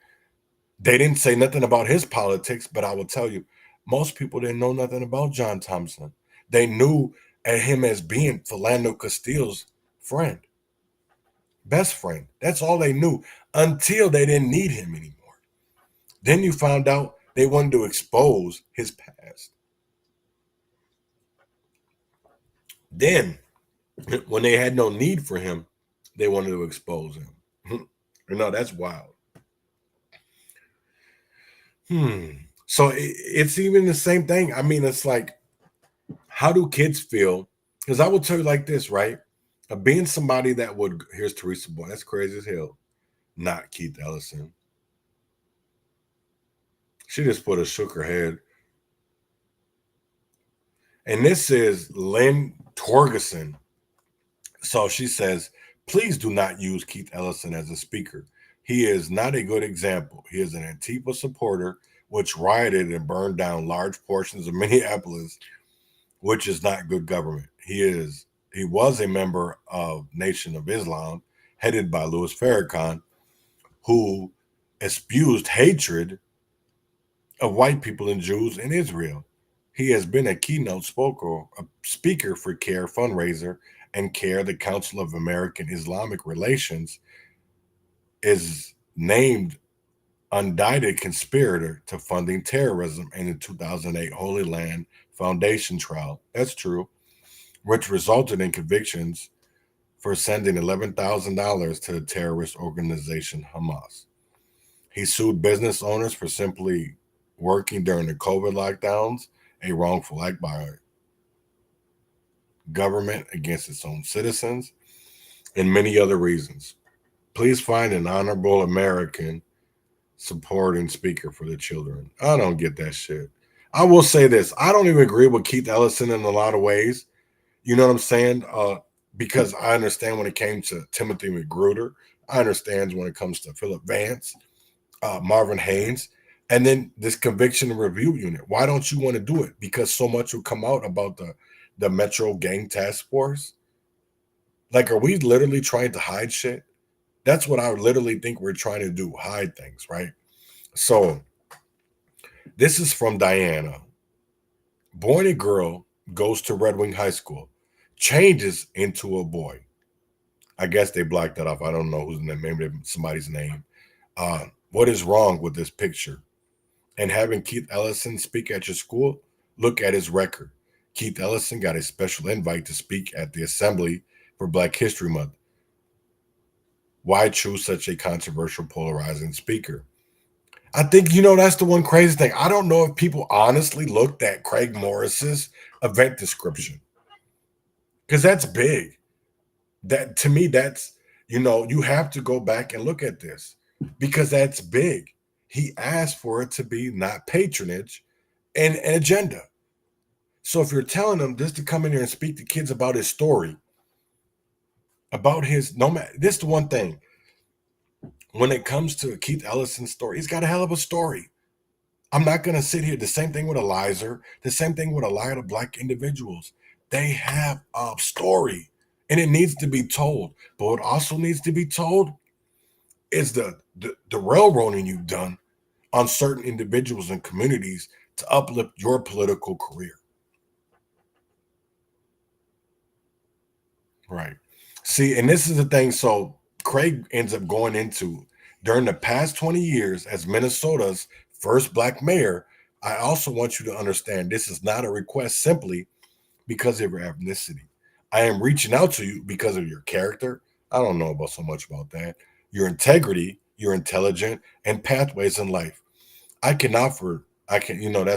They didn't say nothing about his politics, but I will tell you, most people didn't know nothing about John Thompson. They knew him as being Philando Castile's friend, best friend. That's all they knew, until they didn't need him anymore. Then you found out they wanted to expose his past. Then, when they had no need for him, they wanted to expose him. No, that's wild. So it's even the same thing. I mean, it's like, how do kids feel? Because I will tell you like this, right? Being somebody that would, here's Teresa Boy, that's crazy as hell. Not Keith Ellison. She just shook her head. And this is Lynn Torgerson. So she says, please do not use Keith Ellison as a speaker. He is not a good example. He is an Antifa supporter, which rioted and burned down large portions of Minneapolis, which is not good government. He was a member of Nation of Islam, headed by Louis Farrakhan, who espoused hatred of white people and Jews in Israel. He has been a keynote speaker for CARE fundraiser, and CARE, the Council of American Islamic Relations, is named indicted conspirator to funding terrorism in the 2008 Holy Land Foundation trial. That's true, which resulted in convictions for sending $11,000 to the terrorist organization Hamas. He sued business owners for simply working during the COVID lockdowns, a wrongful act by government against its own citizens, and many other reasons. Please find an honorable American supporting speaker for the children. I don't get that shit. I will say this. I don't even agree with Keith Ellison in a lot of ways. You know what I'm saying? Because I understand when it came to Timothy McGruder. I understand when it comes to Philip Vance, Marvin Haynes, and then this conviction and review unit. Why don't you want to do it? Because so much will come out about the Metro Gang Task Force. Like, are we literally trying to hide shit? That's what I literally think we're trying to do, hide things, right? So this is from Diana. Born a girl, goes to Red Wing High School, changes into a boy. I guess they blocked that off. I don't know whose name, maybe somebody's name. What is wrong with this picture? And having Keith Ellison speak at your school, look at his record. Keith Ellison got a special invite to speak at the Assembly for Black History Month. Why choose such a controversial, polarizing speaker? I think, that's the one crazy thing. I don't know if people honestly looked at Craig Morris's event description, because that's big. That, to me, that's, you have to go back and look at this, because that's big. He asked for it to be not patronage and an agenda. So if you're telling him just to come in here and speak to kids about his story, about his, this is the one thing. When it comes to Keith Ellison's story, he's got a hell of a story. I'm not going to sit here. The same thing with Eliza, the same thing with a lot of Black individuals. They have a story, and it needs to be told. But what also needs to be told is the railroading you've done on certain individuals and communities to uplift your political career. Right. See, and this is the thing. So Craig ends up going into, during the past 20 years as Minnesota's first Black mayor, I also want you to understand this is not a request simply because of your ethnicity. I am reaching out to you because of your character. I don't know about so much about that. Your integrity, your intelligence, and pathways in life. That's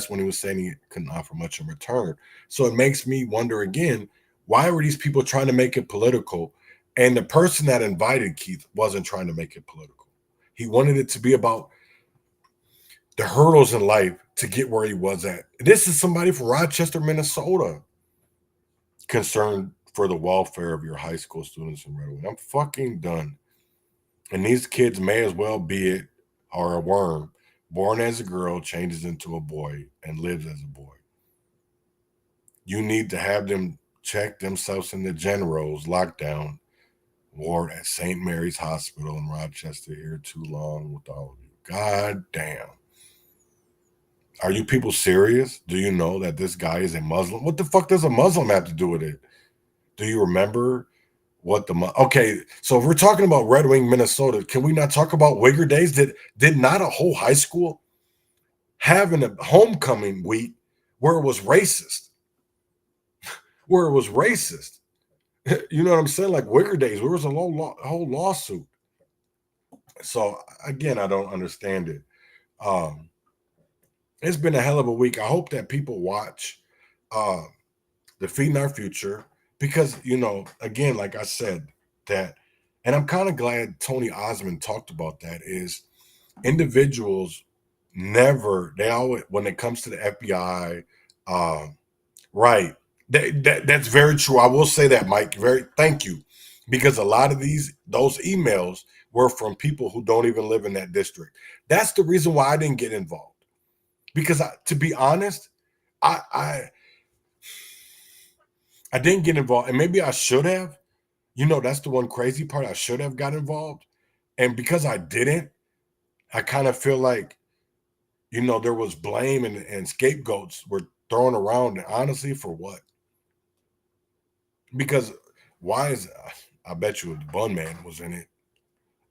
when he was saying he couldn't offer much in return. So it makes me wonder again, why were these people trying to make it political? And the person that invited Keith wasn't trying to make it political. He wanted it to be about the hurdles in life to get where he was at. This is somebody from Rochester, Minnesota, concerned for the welfare of your high school students in Red Wing. I'm fucking done. And these kids may as well be it or a worm, born as a girl, changes into a boy, and lives as a boy. You need to have them check themselves in the General's lockdown ward at St. Mary's Hospital in Rochester here too long with all of you. God damn. Are you people serious? Do you know that this guy is a Muslim? What the fuck does a Muslim have to do with it? Do you remember what okay, so if we're talking about Red Wing, Minnesota, can we not talk about Wigger Days? Did not a whole high school have a homecoming week where it was racist? where it was racist. You know what I'm saying? Like Wigger days, there was a whole lawsuit. So again, I don't understand it. It's been a hell of a week. I hope that people watch Defeating Our Future because, you know, again, like I said, that, and I'm kind of glad Tony Osmond talked about that, is individuals never, they always, when it comes to the FBI, right. That's very true. I will say that, Mike. Thank you. Because a lot of those emails were from people who don't even live in that district. That's the reason why I didn't get involved. Because to be honest, I didn't get involved, and maybe I should have. You know, that's the one crazy part. I should have got involved. And because I didn't, I kind of feel like, you know, there was blame and scapegoats were thrown around. And honestly, for what? Because I bet you the Bun Man was in it.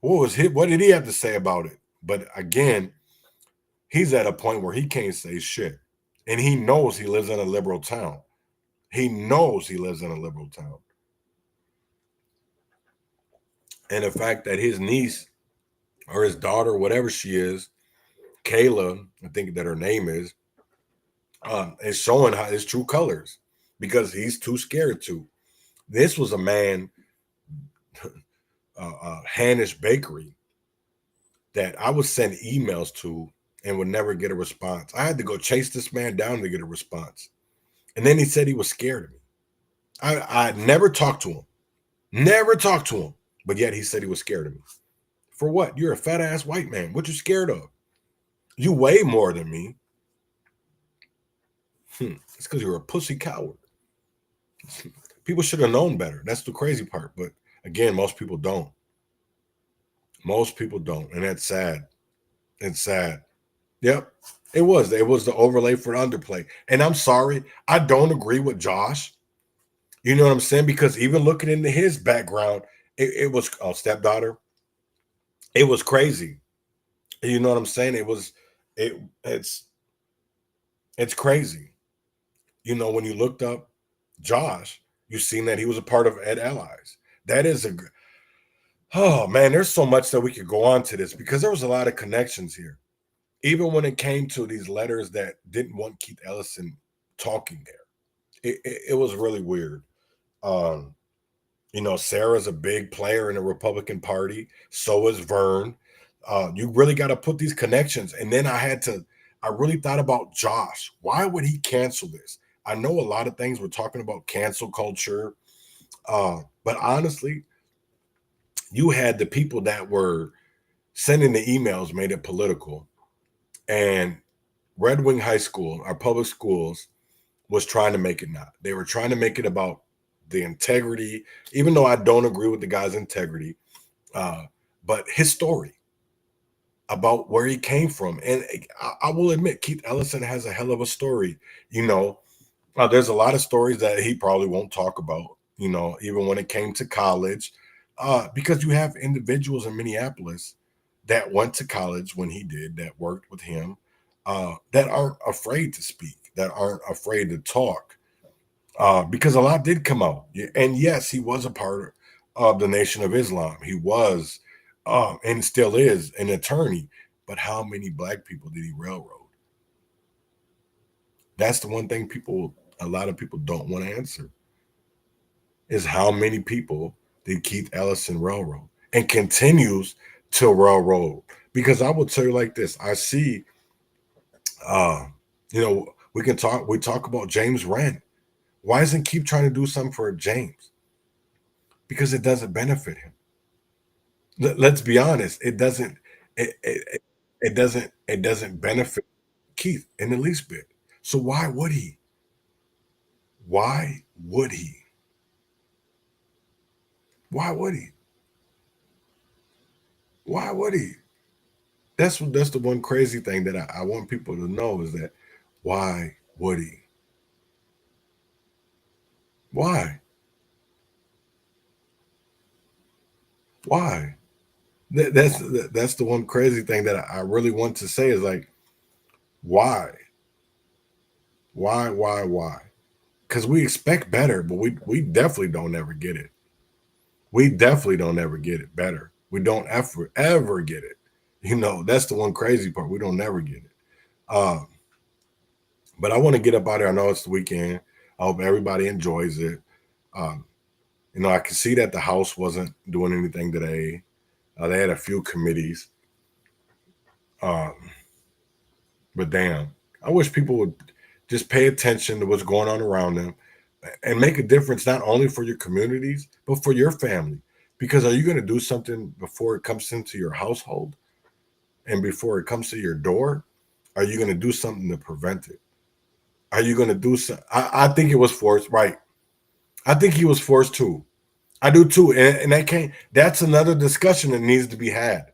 What did he have to say about it? But again, he's at a point where he can't say shit. And he knows he lives in a liberal town. He knows he lives in a liberal town. And the fact that his niece or his daughter, whatever she is, Kayla, I think that her name is showing his true colors because he's too scared to. This was a man, Hanish Bakery, that I would send emails to and would never get a response. I had to go chase this man down to get a response. And then he said he was scared of me. I never talked to him, but yet he said he was scared of me. For what? You're a fat ass white man. What you scared of? You weigh more than me. It's because you're a pussy coward. People should have known better. That's the crazy part. But again, most people don't. Most people don't. And that's sad. It's sad. Yep. It was the overlay for the underplay. And I'm sorry, I don't agree with Josh. You know what I'm saying? Because even looking into his background, it was stepdaughter. It was crazy. You know what I'm saying? It's crazy. You know, when you looked up Josh, you seen that he was a part of Ed Allies. That is oh man, there's so much that we could go on to this because there was a lot of connections here. Even when it came to these letters that didn't want Keith Ellison talking there, it was really weird. You know, Sarah's a big player in the Republican Party. So is Vern. You really got to put these connections. And then I really thought about Josh. Why would he cancel this? I know a lot of things we're talking about cancel culture. But honestly, you had the people that were sending the emails made it political. And Red Wing High School, our public schools, was trying to make it not. They were trying to make it about the integrity, even though I don't agree with the guy's integrity, but his story about where he came from. And I will admit, Keith Ellison has a hell of a story. You know, there's a lot of stories that he probably won't talk about, you know, even when it came to college, because you have individuals in Minneapolis that went to college when he did, that worked with him, that aren't afraid to speak, that aren't afraid to talk, because a lot did come out. And yes, he was a part of the Nation of Islam. He was, and still is, an attorney. But how many black people did he railroad? That's the one thing a lot of people don't want to answer, is how many people did Keith Ellison railroad and continues to railroad? Because I will tell you like this, I see, you know, we talk about James Wren. Why doesn't Keith trying to do something for James? Because it doesn't benefit him. Let's be honest, it doesn't benefit Keith in the least bit. So why would he? Why would he? Why would he? Why would he? That's the one crazy thing that I want people to know, is that why would he? Why? Why? That's the one crazy thing that I really want to say, is like, why? Why? because we expect better, but we definitely don't ever get it. We definitely don't ever get it better. We don't ever get it. You know, that's the one crazy part. We don't ever get it. But I want to get up out there. I know it's the weekend. I hope everybody enjoys it. You know, I can see that the House wasn't doing anything today. They had a few committees. But damn, I wish people would just pay attention to what's going on around them and make a difference, not only for your communities, but for your family. Because are you going to do something before it comes into your household and before it comes to your door? Are you going to do something to prevent it? Are you going to do something? I think it was forced, right? I think he was forced too. I do too. And that's another discussion that needs to be had.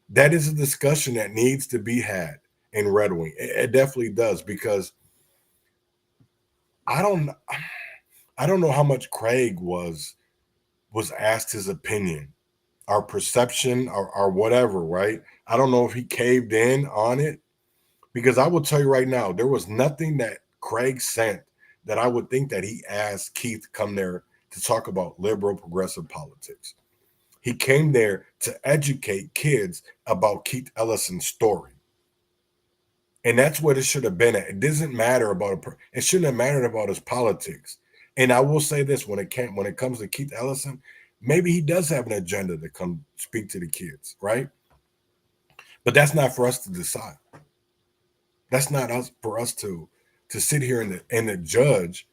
That is a discussion that needs to be had in Red Wing. It definitely does, because I don't know how much Craig was asked his opinion, our perception, or whatever, right? I don't know if he caved in on it, because I will tell you right now, there was nothing that Craig sent that I would think that he asked Keith to come there to talk about liberal progressive politics. He came there to educate kids about Keith Ellison's story. And that's what it should have been at. It doesn't matter about it shouldn't have mattered about his politics. And I will say this, when it comes to Keith Ellison, maybe he does have an agenda to come speak to the kids, right? But that's not for us to decide. That's not for us to sit here and to judge,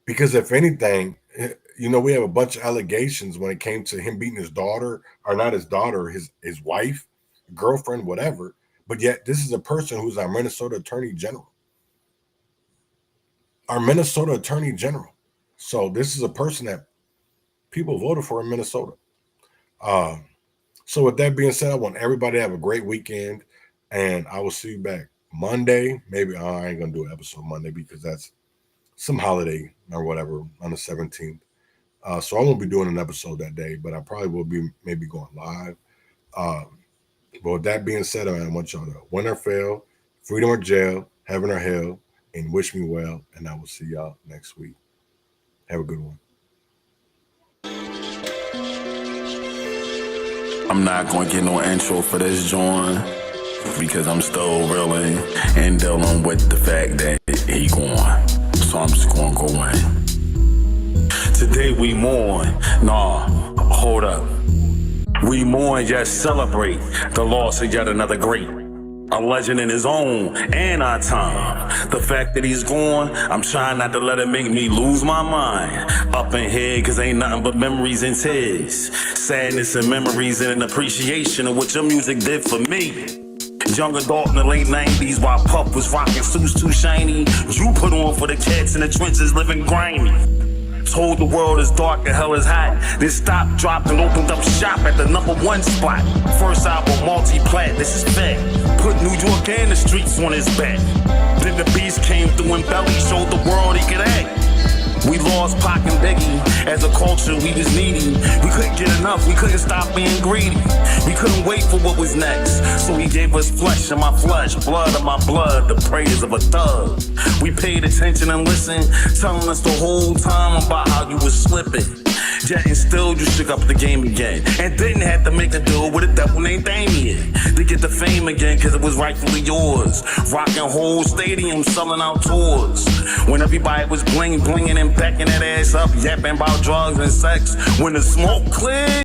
because if anything, you know, we have a bunch of allegations when it came to him beating his daughter, or not his daughter, his wife, girlfriend, whatever. But yet this is a person who's our Minnesota Attorney General. Our Minnesota Attorney General. So this is a person that people voted for in Minnesota. So with that being said, I want everybody to have a great weekend, and I will see you back Monday. Maybe I ain't gonna do an episode Monday because that's some holiday or whatever on the 17th. So I won't be doing an episode that day, but I probably will be maybe going live. But with that being said, I want y'all to win or fail, freedom or jail, heaven or hell, and wish me well. And I will see y'all next week. Have a good one. I'm not going to get no intro for this joint because I'm still reeling and dealing with the fact that he gone. So I'm just going to go in. Today we mourn. Nah, hold up. We mourn, yet celebrate the loss of yet another great. A legend in his own and our time. The fact that he's gone, I'm trying not to let it make me lose my mind. Up in here, cause ain't nothing but memories and tears. Sadness and memories and an appreciation of what your music did for me. Young adult in the late 90s while Puff was rocking suits too shiny. You put on for the cats in the trenches living grimy. Told the world is dark and hell is hot. Then stopped, dropped, and opened up shop at the #1 spot. First album, multi-plat, this is fact. Put New York and the streets on his back. Then the beast came through and Belly showed the world he could act. We lost Pac and Biggie. As a culture, we was needy. We couldn't get enough, we couldn't stop being greedy. We couldn't wait for what was next. So he gave us flesh of my flesh, blood of my blood, the praise of a thug. We paid attention and listened, telling us the whole time about how you was slipping. Yet and still you shook up the game again. And didn't have to make a deal with a devil named Damien to get the fame again, cause it was rightfully yours. Rocking whole stadiums, selling out tours. When everybody was blinging and backing that ass up, yapping about drugs and sex. When the smoke cleared.